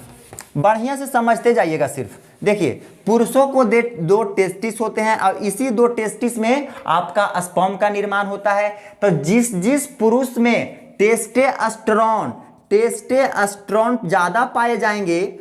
A: बढ़िया से समझते जाइएगा। सिर्फ देखिए पुरुषों को 2 टेस्टिस होते हैं और इसी 2 टेस्टिस में आपका स्पर्म का निर्माण होता है। तो जिस पुरुष में टेस्टेस्टेरोन ज्यादा पाए जाएंगे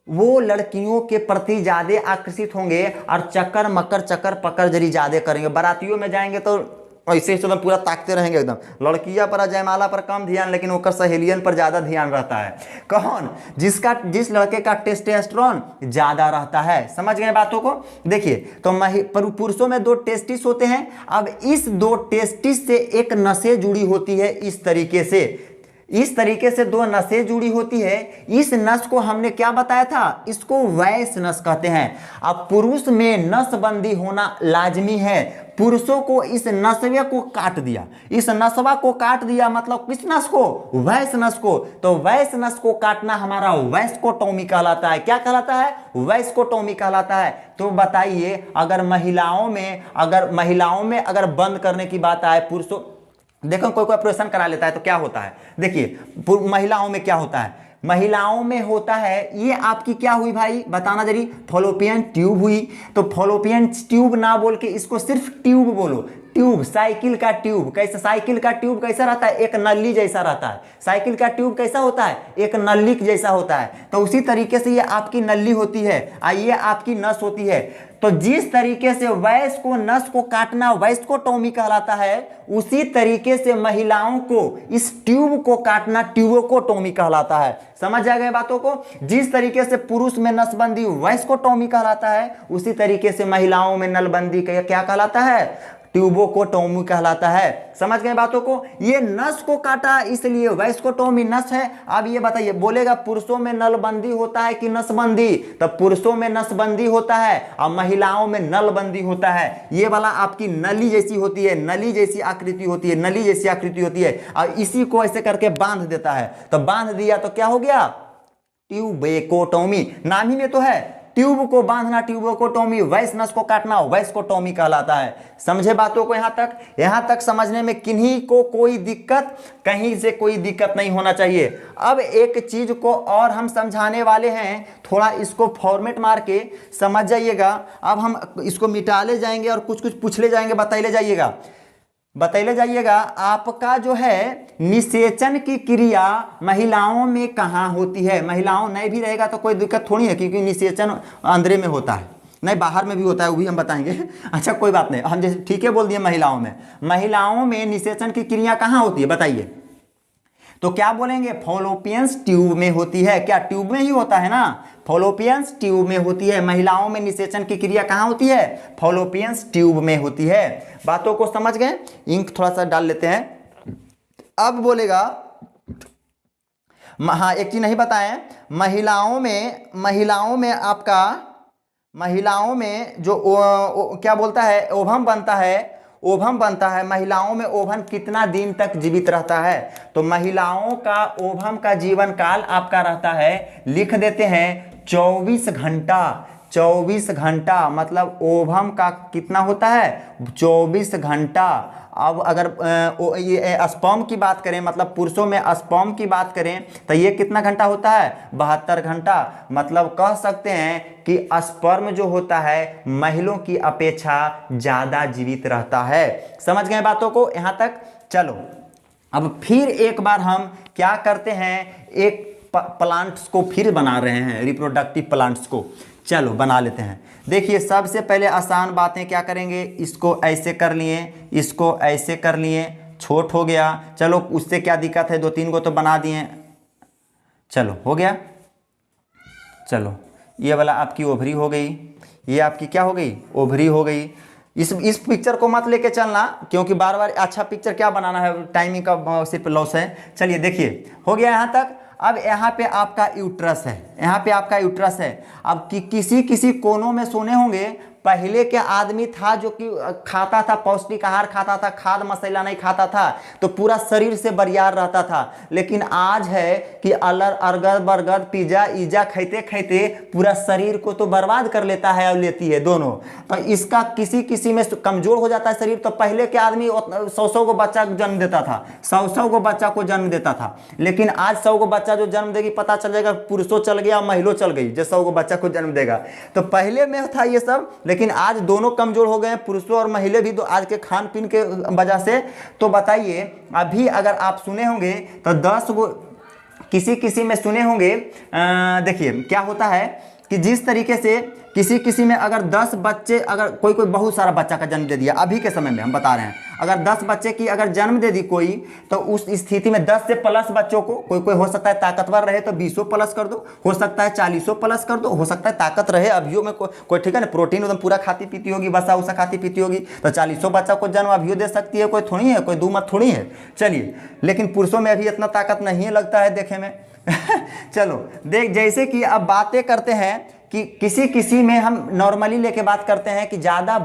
A: वो लड़कियों के प्रति ज्यादा आकर्षित होंगे और चक्कर पकड़ जरी ज्यादा करेंगे। बारातियों में जाएंगे तो ऐसे ही एकदम पूरा ताकते रहेंगे, एकदम लड़कियां पर जयमाला पर कम ध्यान, लेकिन ओकर सहेलियन पर ज्यादा ध्यान रहता है। कौन, जिस लड़के का टेस्टेस्टेरोन ज्यादा रहता है। समझ गए बातों को। देखिए तो पुरुषों में 2 टेस्टिस होते हैं। अब इस 2 टेस्टिस से एक नसें जुड़ी होती है, इस तरीके से 2 नसें जुड़ी होती है। इस नस को हमने क्या बताया था, इसको वैस नस कहते हैं। अब पुरुष में नसबंदी होना लाजमी है। पुरुषों को इस नसवे को काट दिया, इस नसवा को काट दिया, मतलब किस नस को, वैस नस को। तो वैस नस को काटना हमारा वैस्कोटोमी कहलाता है। क्या कहलाता है, वैस्कोटोमी कहलाता है। तो बताइए अगर महिलाओं में अगर बंद करने की बात आए, पुरुषों देखो कोई ऑपरेशन करा लेता है तो क्या होता है, देखिए महिलाओं में क्या होता है, महिलाओं में होता है ये आपकी क्या हुई भाई बताना जरी, फॉलोपियन ट्यूब हुई। तो फॉलोपियन ट्यूब ना बोल के इसको सिर्फ ट्यूब बोलो, ट्यूब, साइकिल का ट्यूब। कैसा, साइकिल का ट्यूब कैसा रहता है, एक नली जैसा रहता है। साइकिल का ट्यूब कैसा होता है, एक नली जैसा होता है। तो उसी तरीके से ये आपकी नली होती है, ये आपकी नस होती है। तो जिस तरीके से वैस को, नस को काटना वैस्कोटोमी कहलाता है, उसी तरीके से महिलाओं को इस ट्यूब को काटना ट्यूबोकोटोमी कहलाता है। समझ आ गए बातों को। जिस तरीके से पुरुष में नसबंदी वैस्कोटोमी कहलाता है, उसी तरीके से महिलाओं में नलबंदी क्या कहलाता है, ट्यूबोकोटोमी कहलाता है। समझ गए बातों को। ये नस को काटा इसलिए वैस्कोटोमी नस है। अब ये बताइए, बोलेगा पुरुषों में नलबंदी होता है कि नसबंदी, तब पुरुषों में नसबंदी होता है और महिलाओं में नलबंदी होता है। ये वाला आपकी नली जैसी होती है, नली जैसी आकृति होती है, नली जैसी आकृति होती है, और इसी को ऐसे करके बांध देता है। तो बांध दिया तो क्या हो गया, ट्यूबेकोटोमी। नाम ही में तो है, ट्यूब को बांधना ट्यूबोकोटोमी, वैस नस को काटना वैस्कोटोमी कहलाता है। समझे बातों को। यहां तक समझने में किन्हीं को कोई दिक्कत, कहीं से कोई दिक्कत नहीं होना चाहिए। अब एक चीज को और हम समझाने वाले हैं, थोड़ा इसको फॉर्मेट मार के समझ जाइएगा। अब हम इसको मिटाले जाएंगे और कुछ कुछ पूछले जाएंगे, बताइले जाइएगा। आपका जो है निषेचन की क्रिया महिलाओं में कहाँ होती है। महिलाओं नहीं भी रहेगा तो कोई दिक्कत थोड़ी है, क्योंकि निषेचन अंदर में होता है, नहीं बाहर में भी होता है, वो भी हम बताएंगे। अच्छा कोई बात नहीं, हम जैसे ठीक है बोल दिए महिलाओं में निषेचन की क्रिया कहाँ होती है बताइए। तो क्या बोलेंगे, फॉलोपियन ट्यूब में होती है। क्या ट्यूब में ही होता है ना, फॉलोपियन ट्यूब में होती है। महिलाओं में निषेचन की क्रिया कहाँ होती है, फॉलोपियन ट्यूब में होती है। बातों को समझ गए। इंक थोड़ा सा डाल लेते हैं। अब बोलेगा, हाँ एक चीज नहीं बताएं, महिलाओं में जो क्या बोलता है, ओवम बनता है। महिलाओं में ओवम कितना दिन तक जीवित रहता है। तो महिलाओं का ओवम का जीवन काल आपका रहता है, लिख देते हैं 24 घंटा। 24 घंटा, मतलब ओवम का कितना होता है 24 घंटा। अब अगर ये स्पर्म की बात करें, मतलब पुरुषों में स्पर्म की बात करें तो ये कितना घंटा होता है 72 घंटा। मतलब कह सकते हैं कि स्पर्म जो होता है महिलाओं की अपेक्षा ज़्यादा जीवित रहता है। समझ गए बातों को यहाँ तक? चलो अब फिर एक बार हम क्या करते हैं, एक प्लांट्स को फिर बना रहे हैं, रिप्रोडक्टिव प्लांट्स को। चलो बना लेते हैं। देखिए सबसे पहले आसान बातें क्या करेंगे, इसको ऐसे कर लिए, इसको ऐसे कर लिए, छोट हो गया। चलो उससे क्या दिक्कत है, 2-3 को तो बना दिए, चलो हो गया। चलो ये वाला आपकी ओवरी हो गई, ये आपकी क्या हो गई, ओवरी हो गई। इस पिक्चर को मत लेके चलना, क्योंकि बार बार अच्छा पिक्चर क्या बनाना है, टाइमिंग का सिर्फ लॉस है। चलिए देखिए हो गया यहाँ तक। अब यहाँ पे आपका यूट्रस है, यहाँ पे आपका यूट्रस है। अब किसी किसी कोनों में सुने होंगे पहले के आदमी था जो कि खाता था, पौष्टिक आहार खाता था, खाद मसाला नहीं खाता था, तो पूरा शरीर से बरियार रहता था। लेकिन आज है कि अर्गर बर्गर पिज्जा ईजा खाते खाते पूरा शरीर को तो बर्बाद कर लेता है और लेती है दोनों। तो इसका किसी किसी में कमजोर हो जाता है शरीर। तो पहले के आदमी 100 को बच्चा जन्म देता था, 100 को बच्चा को जन्म देता था। लेकिन आज 100 को बच्चा जो जन्म देगी पता चल जाएगा पुरुषों चल गया महिला चल गई, जो 100 को बच्चा को जन्म देगा। तो पहले में था ये सब, लेकिन आज दोनों कमजोर हो गए हैं, पुरुषों और महिला भी। तो आज के खान पीन के वजह से। तो बताइए अभी अगर आप सुने होंगे तो 10 को किसी किसी में सुने होंगे। देखिए क्या होता है कि जिस तरीके से किसी किसी में अगर 10 बच्चे, अगर कोई बहुत सारा बच्चा का जन्म दे दिया, अभी के समय में हम बता रहे हैं, अगर 10 बच्चे की अगर जन्म दे दी कोई, तो उस स्थिति में 10 से प्लस बच्चों को, कोई हो सकता है ताकतवर रहे तो 20 प्लस कर दो, हो सकता है 40 प्लस कर दो, हो सकता है ताकत रहे अभियो में कोई ठीक है ना, प्रोटीन एकदम पूरा खाती पीती होगी, वसा उसा खाती पीती होगी, तो 40 बच्चा को जन्म अभियो दे सकती है। कोई थोड़ी है, कोई दूमत थोड़ी है। चलिए, लेकिन पुरुषों में अभी इतना ताकत नहीं लगता है देखे में। चलो देख, जैसे कि अब बातें करते हैं कि किसी किसी में हम नॉर्मली लेके बात करते हैं कि ज़्यादा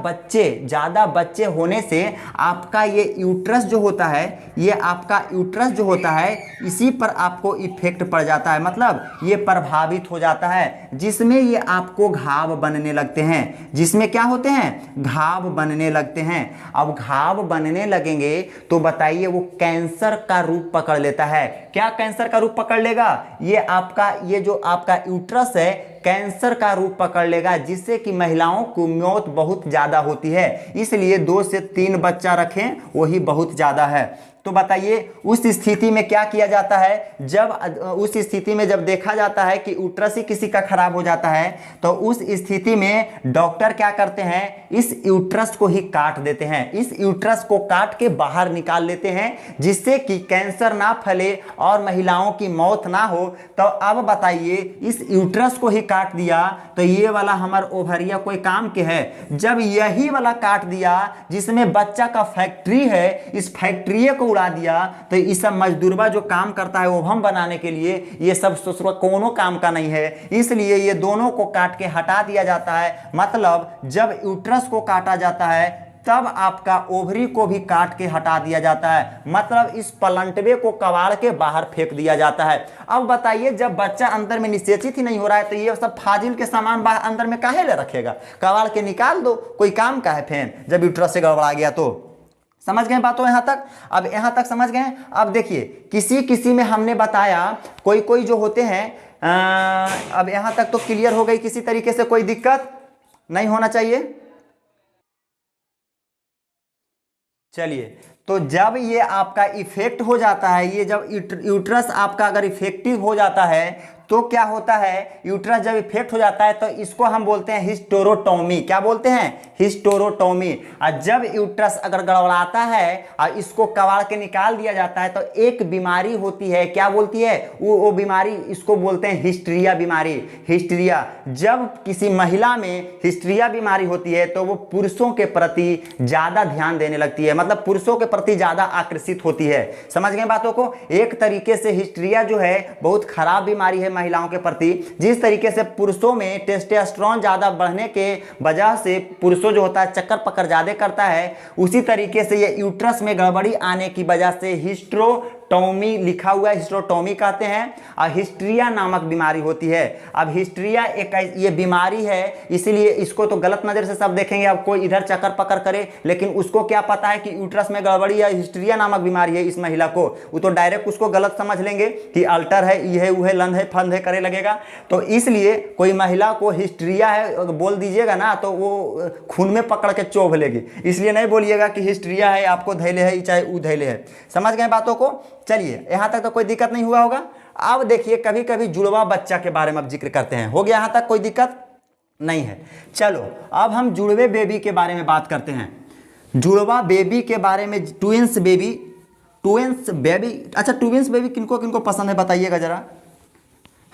A: बच्चे होने से आपका ये यूट्रस जो होता है, ये आपका यूट्रस जो होता है, इसी पर आपको इफेक्ट पड़ जाता है, मतलब ये प्रभावित हो जाता है, जिसमें ये आपको घाव बनने लगते हैं। जिसमें क्या होते हैं, घाव बनने लगते हैं। अब घाव बनने लगेंगे तो बताइए वो कैंसर का रूप पकड़ लेता है। क्या कैंसर का रूप पकड़ लेगा, ये जो आपका यूट्रस है कैंसर का रूप पकड़ लेगा, जिससे कि महिलाओं की मौत बहुत ज़्यादा होती है। इसलिए 2 से 3 बच्चा रखें, वही बहुत ज़्यादा है। तो बताइए उस स्थिति में क्या किया जाता है, उस स्थिति में जब देखा जाता है कि यूट्रस ही किसी का खराब हो जाता है, तो उस स्थिति में डॉक्टर क्या करते हैं, इस यूट्रस को ही काट देते हैं। इस यूट्रस को काट के बाहर निकाल लेते हैं, जिससे कि कैंसर ना फैले और महिलाओं की मौत ना हो। तो अब बताइए इस यूट्रस को ही काट दिया, तो ये वाला हमारा ओवरिया कोई काम के है। जब यही वाला काट दिया जिसमें बच्चा का फैक्ट्री है, इस फैक्ट्री को उड़ा दिया, तो इस सब मजदूरबा जो काम करता है ओवम बनाने के लिए, ये सब ससुरा कोनो काम का नहीं है। इसलिए ये दोनों को काट के हटा दिया जाता है। मतलब जब यूट्रस को काटा जाता है तब आपका ओवरी को भी काट के हटा दिया जाता है। मतलब इस पलंटवे को कबाड़ के बाहर फेंक दिया जाता है। अब बताइए जब बच्चा अंदर में निषेचित ही नहीं हो रहा है, तो ये सब फाजिल के सामान बाहर अंदर में काहे ले रखेगा, कबाड़ के निकाल दो, कोई काम का है फैन, जब यूट्रस से गड़बड़ा गया। तो समझ गए बातों यहाँ तक? अब यहाँ तक समझ गए। अब देखिए किसी किसी में हमने बताया कोई जो होते हैं, अब यहाँ तक तो क्लियर हो गई, किसी तरीके से कोई दिक्कत नहीं होना चाहिए। चलिए, तो जब ये आपका इफेक्ट हो जाता है, ये जब यूट्रस आपका अगर इफेक्टिव हो जाता है, तो क्या होता है, यूट्रस जब इफेक्ट हो जाता है तो इसको हम बोलते हैं हिस्टेरोटॉमी। क्या बोलते हैं, हिस्टेरोटॉमी। और जब यूट्रस अगर गड़बड़ाता है और इसको कबाड़ के निकाल दिया जाता है, तो एक बीमारी होती है, क्या बोलती है वो बीमारी, इसको बोलते हैं हिस्टीरिया बीमारी। हिस्टीरिया, जब किसी महिला में हिस्टीरिया बीमारी होती है तो वो पुरुषों के प्रति ज़्यादा ध्यान देने लगती है, मतलब पुरुषों के प्रति ज़्यादा आकर्षित होती है। समझ गए बातों को? एक तरीके से हिस्टीरिया जो है बहुत खराब बीमारी है महिलाओं के प्रति। जिस तरीके से पुरुषों में टेस्टोस्टेरोन ज्यादा बढ़ने के वजह से पुरुषों जो होता है चक्कर पकड़ ज्यादा करता है, उसी तरीके से ये यूट्रस में गड़बड़ी आने की वजह से हिस्टेरोटॉमी लिखा हुआ है, हिस्टेरोटॉमी कहते हैं। और हिस्ट्रिया नामक बीमारी होती है। अब हिस्ट्रिया एक ये बीमारी है, इसीलिए इसको तो गलत नज़र से सब देखेंगे। अब कोई इधर चक्कर पकड़ करे, लेकिन उसको क्या पता है कि यूट्रस में गड़बड़ी है, हिस्ट्रिया नामक बीमारी है इस महिला को, वो तो डायरेक्ट उसको गलत समझ लेंगे कि अल्टर है, ये है, वो है, लंद है, फंद है करे लगेगा। तो इसलिए कोई महिला को हिस्ट्रिया है बोल दीजिएगा ना तो वो खून में पकड़ के चोभ लेगी। इसलिए नहीं बोलिएगा कि हिस्ट्रिया है, आपको धैले है चाहे वो धैले है। समझ गए बातों को? चलिए, यहाँ तक तो कोई दिक्कत नहीं हुआ होगा। अब देखिए, कभी कभी जुड़वा बच्चा के बारे में अब जिक्र करते हैं। हो गया यहाँ तक? कोई दिक्कत नहीं है। चलो अब हम जुड़वे बेबी के बारे में बात करते हैं। जुड़वा बेबी के बारे में, ट्विंस बेबी। अच्छा, ट्विंस बेबी किनको किनको पसंद है बताइएगा जरा।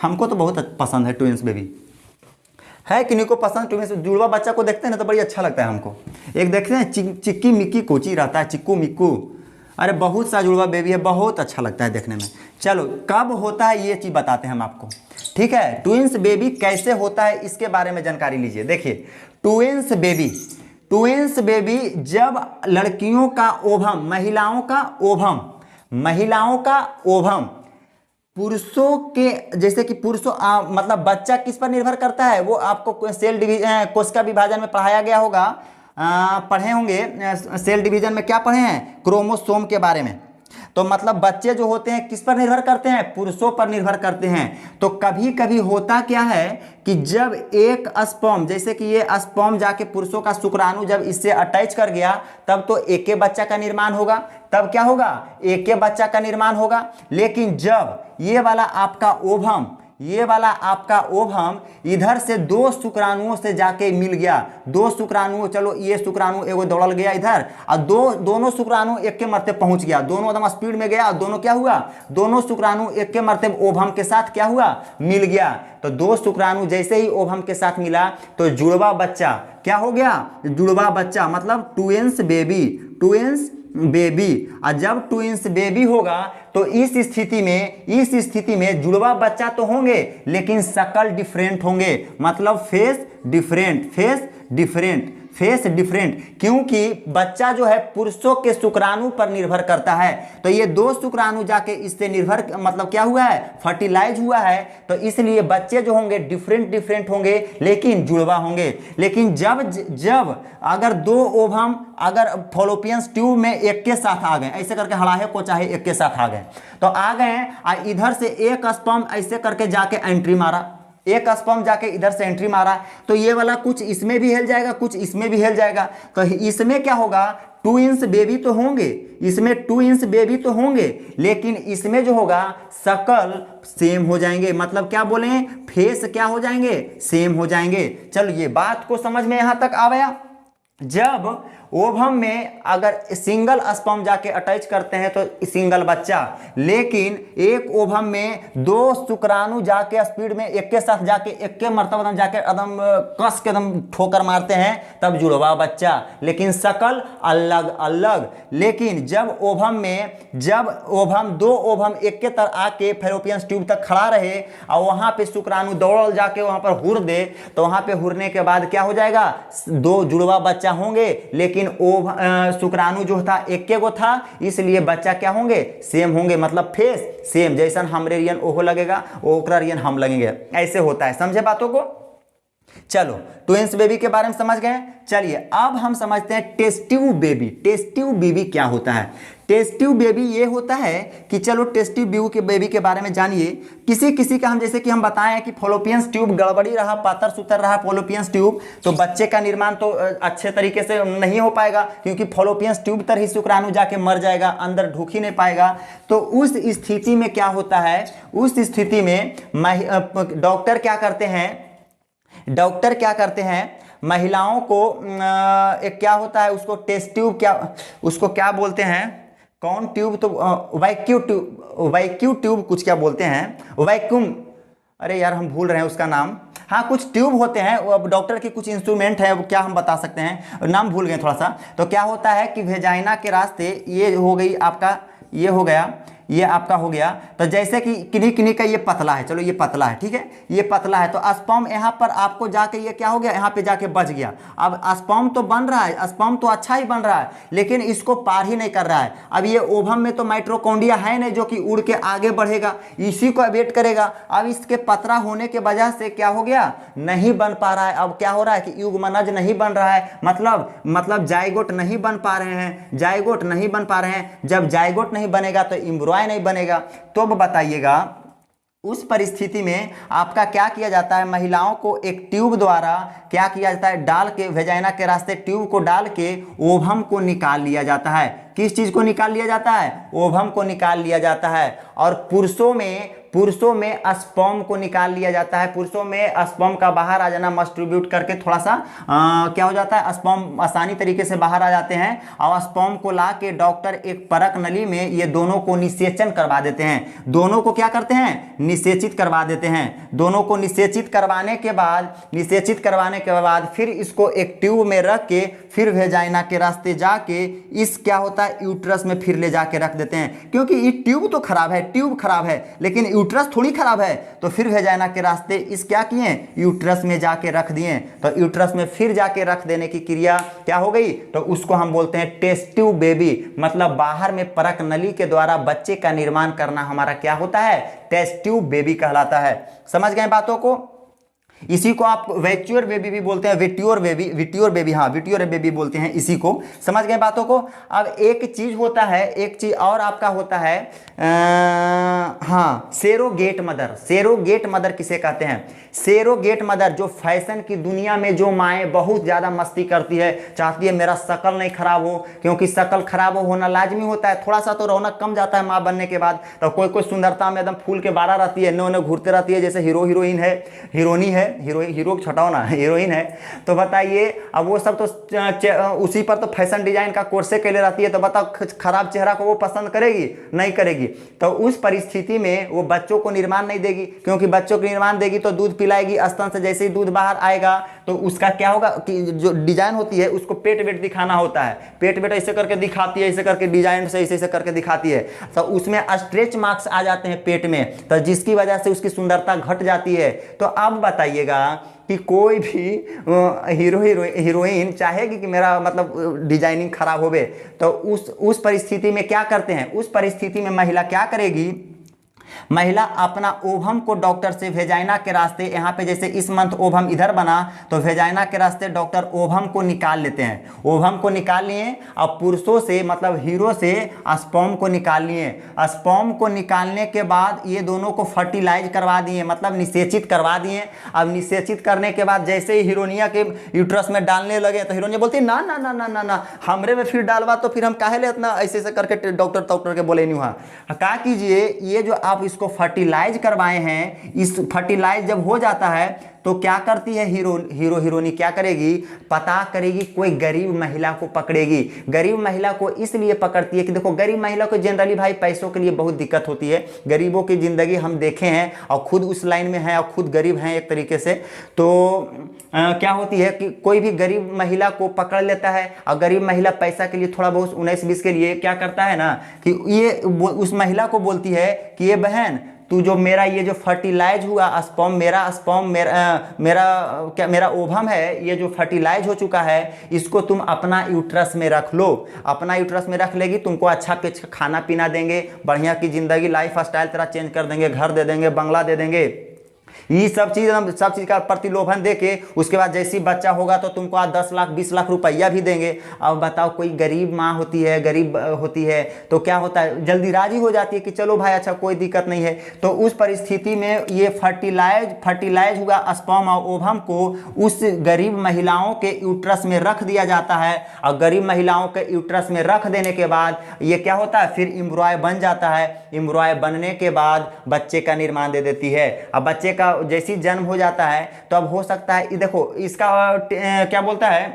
A: हमको तो बहुत पसंद है ट्विंस बेबी। है किनको पसंद ट्विंस? जुड़वा बच्चा को देखते हैं ना तो बड़ी अच्छा लगता है हमको। एक देखते हैं चिक्की मिक्की कोची रहता है, चिक्कू मिक्कू, अरे बहुत सा जुड़वा बेबी है, बहुत अच्छा लगता है देखने में। चलो कब होता है ये चीज़ बताते हैं हम आपको, ठीक है। ट्विंस बेबी कैसे होता है इसके बारे में जानकारी लीजिए। देखिए, ट्विंस बेबी जब लड़कियों का ओवम, महिलाओं का ओवम पुरुषों के, जैसे कि पुरुषों मतलब बच्चा किस पर निर्भर करता है, वो आपको सेल डिवीजन, कोशिका विभाजन में पढ़ाया गया होगा, पढ़े होंगे। सेल डिवीजन में क्या पढ़े हैं? क्रोमोसोम के बारे में। तो मतलब बच्चे जो होते हैं किस पर निर्भर करते हैं? पुरुषों पर निर्भर करते हैं। तो कभी कभी होता क्या है कि जब एक स्पर्म, जैसे कि ये स्पर्म जाके पुरुषों का शुक्राणु जब इससे अटैच कर गया, तब तो एक बच्चा का निर्माण होगा। तब क्या होगा? एक बच्चा का निर्माण होगा। लेकिन जब ये वाला आपका ओवम इधर से दो शुक्राणुओं से जाके मिल गया, दो शुक्राणु, चलो ये शुक्राणु एगो दौड़ल गया इधर, और दोनों शुक्राणु एक के मरते पहुंच गया, दोनों एकदम स्पीड में गया, और दोनों क्या हुआ? दोनों शुक्राणु एक के मरते ओवम के साथ क्या हुआ? मिल गया। तो दो शुक्राणु जैसे ही ओवम के साथ मिला तो जुड़वा बच्चा क्या हो गया? जुड़वा बच्चा मतलब ट्विंस बेबी। और जब ट्विंस बेबी होगा तो इस स्थिति में जुड़वा बच्चा तो होंगे, लेकिन शक्ल डिफरेंट होंगे, मतलब फेस डिफरेंट, क्योंकि बच्चा जो है पुरुषों के शुक्राणु पर निर्भर करता है। तो ये दो शुक्राणु जाके इससे निर्भर, मतलब क्या हुआ है? फर्टिलाइज हुआ है। तो इसलिए बच्चे जो होंगे डिफरेंट होंगे, लेकिन जुड़वा होंगे। लेकिन जब अगर दो ओवम अगर फॉलोपियन ट्यूब में एक के साथ आ गए, ऐसे करके हड़ाहे को चाहे एक के साथ आ गए, तो आ गए, और इधर से एक स्पर्म ऐसे करके जाके एंट्री मारा, एक स्पर्म जाके इधर से एंट्री मारा, तो ये वाला कुछ इसमें भी हिल जाएगा, कुछ इसमें भी हिल जाएगा। तो इसमें क्या होगा? ट्विंस बेबी तो होंगे, लेकिन इसमें जो होगा शक्ल सेम हो जाएंगे। मतलब क्या बोले? फेस क्या हो जाएंगे? सेम हो जाएंगे। चलो ये बात को समझ में यहां तक आ गया। जब ओवम में अगर सिंगल स्पर्म जाके अटैच करते हैं तो सिंगल बच्चा, लेकिन एक ओवम में दो शुक्राणु जाके स्पीड में एक के साथ जाके एक के मरतबा जाके एकदम कस के एकदम ठोकर मारते हैं, तब जुड़वा बच्चा, लेकिन शक्ल अलग अलग। लेकिन जब दो ओवम एक के तरह आके फेलोपियन ट्यूब तक खड़ा रहे और वहां पे शुक्राणु दौड़ जाके वहां पर हुर दे, तो वहां पे हुरने के बाद क्या हो जाएगा? दो जुड़वा बच्चा होंगे, लेकिन शुक्राणु जो था एक के गो था, इसलिए बच्चा क्या होंगे? सेम होंगे, मतलब फेस सेम, जैसा हमरे रियन ओहो लगेगा, ओकरा रियन हम लगेंगे, ऐसे होता है। समझे बातों को? चलो ट्विंस बेबी के बारे में समझ गए। चलिए अब हम समझते हैं टेस्ट ट्यूब बेबी क्या होता है। टेस्ट ट्यूब बेबी ये होता है कि चलो टेस्ट ट्यूब बेबी के बारे में जानिए। किसी का हम, जैसे कि हम बताएं कि फॉलोपियन ट्यूब गड़बड़ी रहा, पातर सुतर रहा फॉलोपियन ट्यूब, तो बच्चे का निर्माण तो अच्छे तरीके से नहीं हो पाएगा, क्योंकि फॉलोपियन ट्यूब तर ही शुक्राणु जाके मर जाएगा, अंदर ढुक ही नहीं पाएगा। तो उस स्थिति में क्या होता है? उस स्थिति में डॉक्टर क्या करते हैं? महिलाओं को एक क्या होता है, उसको टेस्ट ट्यूब, उसको क्या बोलते हैं? कौन ट्यूब? तो वैक्यूम ट्यूब कुछ क्या बोलते हैं, वैक्यूम, अरे यार हम भूल रहे हैं उसका नाम। हाँ, कुछ ट्यूब होते हैं, अब डॉक्टर के कुछ इंस्ट्रूमेंट है, वो क्या हम बता सकते हैं, नाम भूल गए थोड़ा सा। तो क्या होता है कि वेजाइना के रास्ते, ये हो गई आपका, ये हो गया, ये आपका हो गया। तो जैसे कि किन्हीं किन्हीं का ये पतला है, चलो ये पतला है, ठीक है, ये पतला है, तो स्पर्म यहाँ पर आपको जाके ये क्या हो गया, यहाँ पे जाके बच गया। अब स्पर्म तो बन रहा है, स्पर्म तो अच्छा ही बन रहा है, लेकिन इसको पार ही नहीं कर रहा है। अब ये ओवम में तो माइटोकॉन्ड्रिया है नहीं जो कि उड़ के आगे बढ़ेगा, इसी को वेट करेगा। अब इसके पतला होने के वजह से क्या हो गया, नहीं बन पा रहा है। अब क्या हो रहा है कि युग्मनज नहीं बन रहा है, मतलब जाइगोट नहीं बन पा रहे हैं, जाइगोट नहीं बन पा रहे हैं। जब जाइगोट नहीं बनेगा तो एम्ब्रॉय नहीं बनेगा। तो अब बताइएगा उस परिस्थिति में आपका क्या किया जाता है, महिलाओं को एक ट्यूब द्वारा क्या किया जाता है, डाल के वेजाइना के रास्ते ट्यूब को डाल के ओवम को निकाल लिया जाता है। किस चीज को निकाल लिया जाता है, ओवम को निकाल लिया जाता है। और पुरुषों में स्पर्म को निकाल लिया जाता है। पुरुषों में स्पर्म का बाहर आ जाना मस्ट्रिब्यूट करके थोड़ा सा क्या हो जाता है, स्पर्म आसानी तरीके से बाहर आ जाते हैं। और स्पर्म को ला के डॉक्टर एक परक नली में ये दोनों को निषेचन करवा देते हैं। दोनों को क्या करते हैं, निषेचित करवा देते हैं। दोनों को निषेचित करवाने के बाद फिर इसको एक ट्यूब में रख के फिर वेजाइना के रास्ते जाके इस क्या होता है, यूट्रस में फिर ले जाके रख देते हैं। क्योंकि ये ट्यूब तो खराब है, ट्यूब खराब है, लेकिन यूट्रस थोड़ी खराब है। तो फिर वेजाइना के रास्ते इस क्या किए, यूट्रस में जाके रख दिए। तो यूट्रस में फिर जाके रख देने की क्रिया क्या हो गई, तो उसको हम बोलते हैं टेस्ट ट्यूब बेबी। मतलब बाहर में परक नली के द्वारा बच्चे का निर्माण करना हमारा क्या होता है, टेस्ट ट्यूब बेबी कहलाता है। समझ गए बातों को। इसी को आप वेच्योर बेबी भी बोलते हैं, विट्योर बेबी बोलते हैं इसी को। समझ गए बातों को। अब एक चीज होता है, एक चीज और आपका होता है सेरोगेट मदर। सेरोगेट मदर किसे कहते हैं, सेरोगेट मदर जो फैशन की दुनिया में जो माएँ बहुत ज़्यादा मस्ती करती है, चाहती है मेरा शक्ल नहीं खराब हो, क्योंकि शक्ल खराब होना लाजमी होता है। थोड़ा सा तो रौनक कम जाता है माँ बनने के बाद। तो कोई सुंदरता में एकदम फूल के बारा रहती है, नौ घूरते रहती है, जैसे हीरोइन है, हीरोनी है, हीरो छटाओ ना, हीरोइन है। तो बताइए अब वो सब तो उसी पर तो फैशन डिजाइन का कोर्से के लिए रहती है। तो बताओ खराब चेहरा को वो पसंद करेगी, नहीं करेगी। तो उस परिस्थिति में वो बच्चों को निर्माण नहीं देगी, क्योंकि बच्चों को निर्माण देगी तो दूध पिलाएगी, स्तन से जैसे ही दूध बाहर आएगा तो उसका क्या होगा कि जो डिजाइन होती है उसको पेट वेट दिखाना होता है। पेट वेट ऐसे करके दिखाती है, ऐसे करके डिजाइन से ऐसे करके दिखाती है। तो उसमें स्ट्रेच मार्क्स आ जाते हैं पेट में, तो जिसकी वजह से उसकी सुंदरता घट जाती है। तो अब बताइएगा कि कोई भी हीरोइन चाहेगी कि मेरा मतलब डिजाइनिंग खराब होवे, तो उस परिस्थिति में क्या करते हैं, उस परिस्थिति में महिला क्या करेगी, महिला अपना ओवम को डॉक्टर से वेजाइना के रास्ते, यहाँ पे जैसे इस मंथ ओवम इधर बना तो वेजाइना के रास्ते डॉक्टर ओवम को निकाल लेते हैं। ओवम को निकाल लिए और पुरुषों से मतलब हीरो से स्पर्म को निकाल लिए। स्पर्म को निकालने के बाद ये दोनों को फर्टिलाइज करवा दिए, मतलब निषेचित करवा दिए। अब निषेचित करने के बाद जैसे ही हीरोनिया के यूट्रस में डालने लगे तो हीरोनिया बोलती ना ना ना ना ना ना हमरे में फिर डालवा, तो फिर हम काहे ले इतना ऐसे करके डॉक्टर के बोले नहीं हुआ। क्या कीजिए, ये जो आप इसको फर्टिलाइज करवाए हैं, इस फर्टिलाइज जब हो जाता है तो क्या करती है हीरोइनी क्या करेगी, पता करेगी, कोई गरीब महिला को पकड़ेगी। गरीब महिला को इसलिए पकड़ती है कि देखो गरीब महिला को जनरली भाई पैसों के लिए बहुत दिक्कत होती है। गरीबों की ज़िंदगी हम देखे हैं और खुद उस लाइन में हैं और खुद गरीब हैं एक तरीके से। तो क्या होती है कि कोई भी गरीब महिला को पकड़ लेता है और गरीब महिला पैसा के लिए थोड़ा बहुत 19-20 के लिए क्या करता है ना कि ये उस महिला को बोलती है कि ये बहन तू जो मेरा ये जो फर्टिलाइज हुआ स्पर्म मेरा ओवम है, ये जो फर्टिलाइज हो चुका है, इसको तुम अपना यूट्रस में रख लो। अपना यूट्रस में रख लेगी, तुमको अच्छा पे खाना पीना देंगे, बढ़िया की जिंदगी लाइफ स्टाइल तेरा चेंज कर देंगे, घर दे देंगे, बंगला दे देंगे। ये सब चीज़ का प्रतिलोभन देके उसके बाद जैसी बच्चा होगा तो तुमको आज 10 लाख 20 लाख रुपया भी देंगे। अब बताओ कोई गरीब माँ होती है, गरीब होती है तो क्या होता है, जल्दी राजी हो जाती है कि चलो भाई अच्छा कोई दिक्कत नहीं है। तो उस परिस्थिति में ये फर्टिलाइज हुआ स्पर्म और ओवम को उस गरीब महिलाओं के यूट्रस में रख दिया जाता है। और गरीब महिलाओं के यूट्रस में रख देने के बाद ये क्या होता है, फिर एम्ब्रॉय बन जाता है। एम्ब्रॉय बनने के बाद बच्चे का निर्माण दे देती है। अब बच्चे का जैसी जन्म हो जाता है तो अब हो सकता है देखो इसका क्या बोलता है,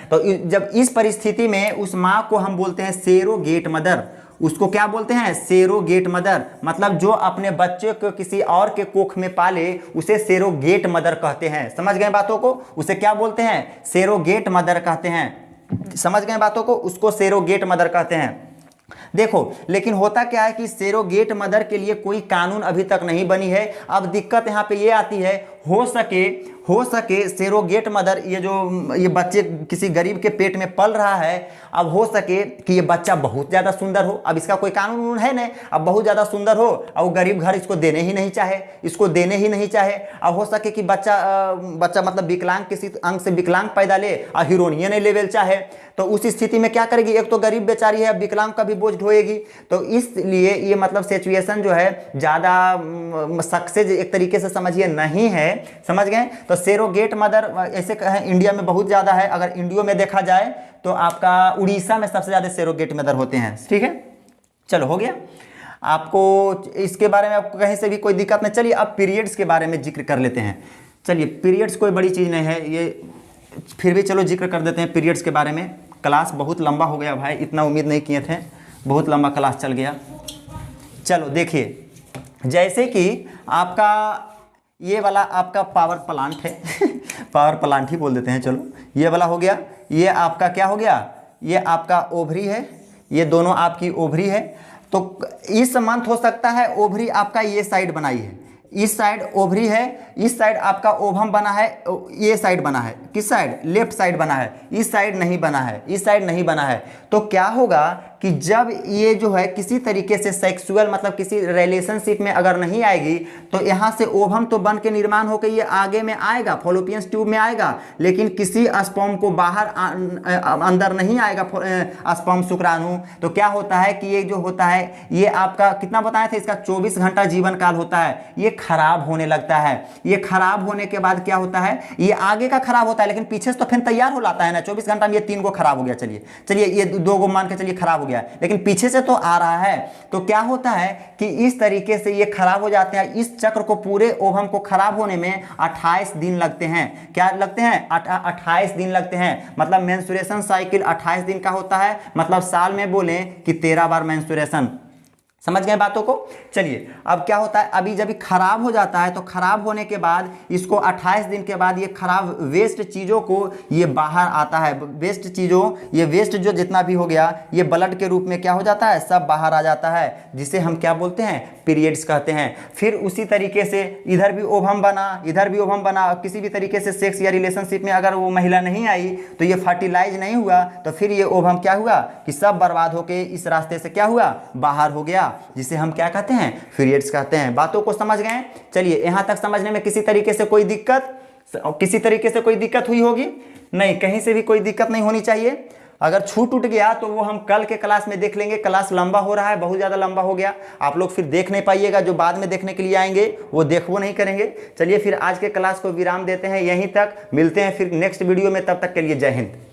A: तो जब इस परिस्थिति में उस माँ को हम बोलते हैं सेरोगेट मदर। उसको क्या बोलते हैं, सेरोगेट मदर। मतलब जो अपने बच्चे को किसी और के कोख में पाले उसे सेरोगेट मदर कहते हैं। समझ गए बातों को, उसे क्या बोलते हैं, सेरोगेट मदर कहते हैं। समझ गए बातों को, उसको सेरोगेट मदर कहते हैं। देखो, लेकिन होता क्या है कि सरोगेट मदर के लिए कोई कानून अभी तक नहीं बनी है। अब दिक्कत यहाँ पे ये आती है, हो सके सरोगेट मदर, ये बच्चे किसी गरीब के पेट में पल रहा है, अब हो सके कि ये बच्चा बहुत ज़्यादा सुंदर हो, अब इसका कोई कानून है नहीं, अब बहुत ज़्यादा सुंदर हो और वो गरीब घर इसको देने ही नहीं चाहे, अब हो सके कि बच्चा मतलब विकलांग, किसी अंग से विकलांग पैदा ले और हीरोइनियन लेवल चाहे, तो उस स्थिति में क्या करेगी, एक तो गरीब बेचारी है, अब विकलांग का भी बोझ ढोएगी। तो इसलिए ये मतलब सिचुएशन जो है ज़्यादा सक्सेस एक तरीके से समझिए नहीं है, समझ गए। तो सरोगेट मदर ऐसे कहें इंडिया में बहुत ज़्यादा है, अगर इंडिया में देखा जाए तो आपका उड़ीसा में सबसे ज़्यादा सरोगेट मदर होते हैं, ठीक है। चलो हो गया, आपको इसके बारे में आपको कहीं से भी कोई दिक्कत नहीं। चलिए अब पीरियड्स के बारे में जिक्र कर लेते हैं। चलिए पीरियड्स कोई बड़ी चीज़ नहीं है, ये फिर भी चलो जिक्र कर देते हैं पीरियड्स के बारे में। क्लास बहुत लंबा हो गया भाई, इतना उम्मीद नहीं किए थे, बहुत लंबा क्लास चल गया। चलो देखिए, जैसे कि आपका ये वाला आपका पावर प्लांट है पावर प्लांट ही बोल देते हैं, चलो ये वाला हो गया, ये आपका क्या हो गया, ये आपका ओवरी है, ये दोनों आपकी ओवरी है। तो इस मंथ हो सकता है ओवरी आपका ये साइड बनाई है, इस साइड ओवरी है, इस साइड आपका ओवम बना है, ये साइड बना है, किस साइड, लेफ्ट साइड बना है, इस साइड नहीं बना है, इस साइड नहीं बना है। तो क्या होगा कि जब ये जो है किसी तरीके से सेक्सुअल मतलब किसी रिलेशनशिप में अगर नहीं आएगी, तो यहाँ से ओवम तो बन के निर्माण होकर ये आगे में आएगा, फॉलोपियन ट्यूब में आएगा, लेकिन किसी स्पर्म को बाहर अंदर नहीं आएगा स्पर्म शुक्राणु। तो क्या होता है कि ये जो होता है, ये आपका कितना बताया था, इसका 24 घंटा जीवन काल होता है, ये खराब होने लगता है। ये खराब होने के बाद क्या होता है, ये आगे का खराब होता है, लेकिन पीछे से तो फिर तैयार हो लाता है ना। 24 घंटा में ये 3 को खराब हो गया, चलिए ये 2 को मान के चलिए खराब हो गया, लेकिन पीछे से तो आ रहा है। तो क्या होता है कि इस तरीके से ये खराब हो जाते हैं। इस चक्र को, पूरे ओवम को खराब होने में 28 दिन लगते हैं। क्या लगते हैं, 28 दिन लगते हैं। मतलब मेंस्ट्रुएशन साइकिल 28 दिन का होता है, मतलब साल में बोले कि 13 बार मेंस्ट्रुएशन। समझ गए बातों को। चलिए अब क्या होता है, अभी जब खराब हो जाता है तो खराब होने के बाद इसको 28 दिन के बाद ये खराब वेस्ट चीज़ों को ये बाहर आता है। वेस्ट चीज़ों, ये वेस्ट जो जितना भी हो गया ये ब्लड के रूप में क्या हो जाता है, सब बाहर आ जाता है, जिसे हम क्या बोलते हैं, पीरियड्स कहते हैं। फिर उसी तरीके से इधर भी ओवम बना, इधर भी ओवम बना, किसी भी तरीके से सेक्स या रिलेशनशिप में अगर वो महिला नहीं आई तो ये फर्टिलाइज नहीं हुआ, तो फिर ये ओवम क्या हुआ कि सब बर्बाद होके इस रास्ते से क्या हुआ, बाहर हो गया, जिसे हम क्या कहते हैं, पीरियड्स कहते हैं। बातों को समझ गए। चलिए यहां तक समझने में किसी तरीके से कोई दिक्कत हुई होगी नहीं, कहीं से भी कोई दिक्कत नहीं होनी चाहिए। अगर छूट उठ गया तो वो हम कल के क्लास में देख लेंगे। क्लास लंबा हो रहा है, बहुत ज़्यादा लंबा हो गया, आप लोग फिर देख नहीं पाइएगा। जो बाद में देखने के लिए आएंगे वो देखो नहीं करेंगे। चलिए फिर आज के क्लास को विराम देते हैं, यहीं तक मिलते हैं फिर नेक्स्ट वीडियो में। तब तक के लिए जय हिंद।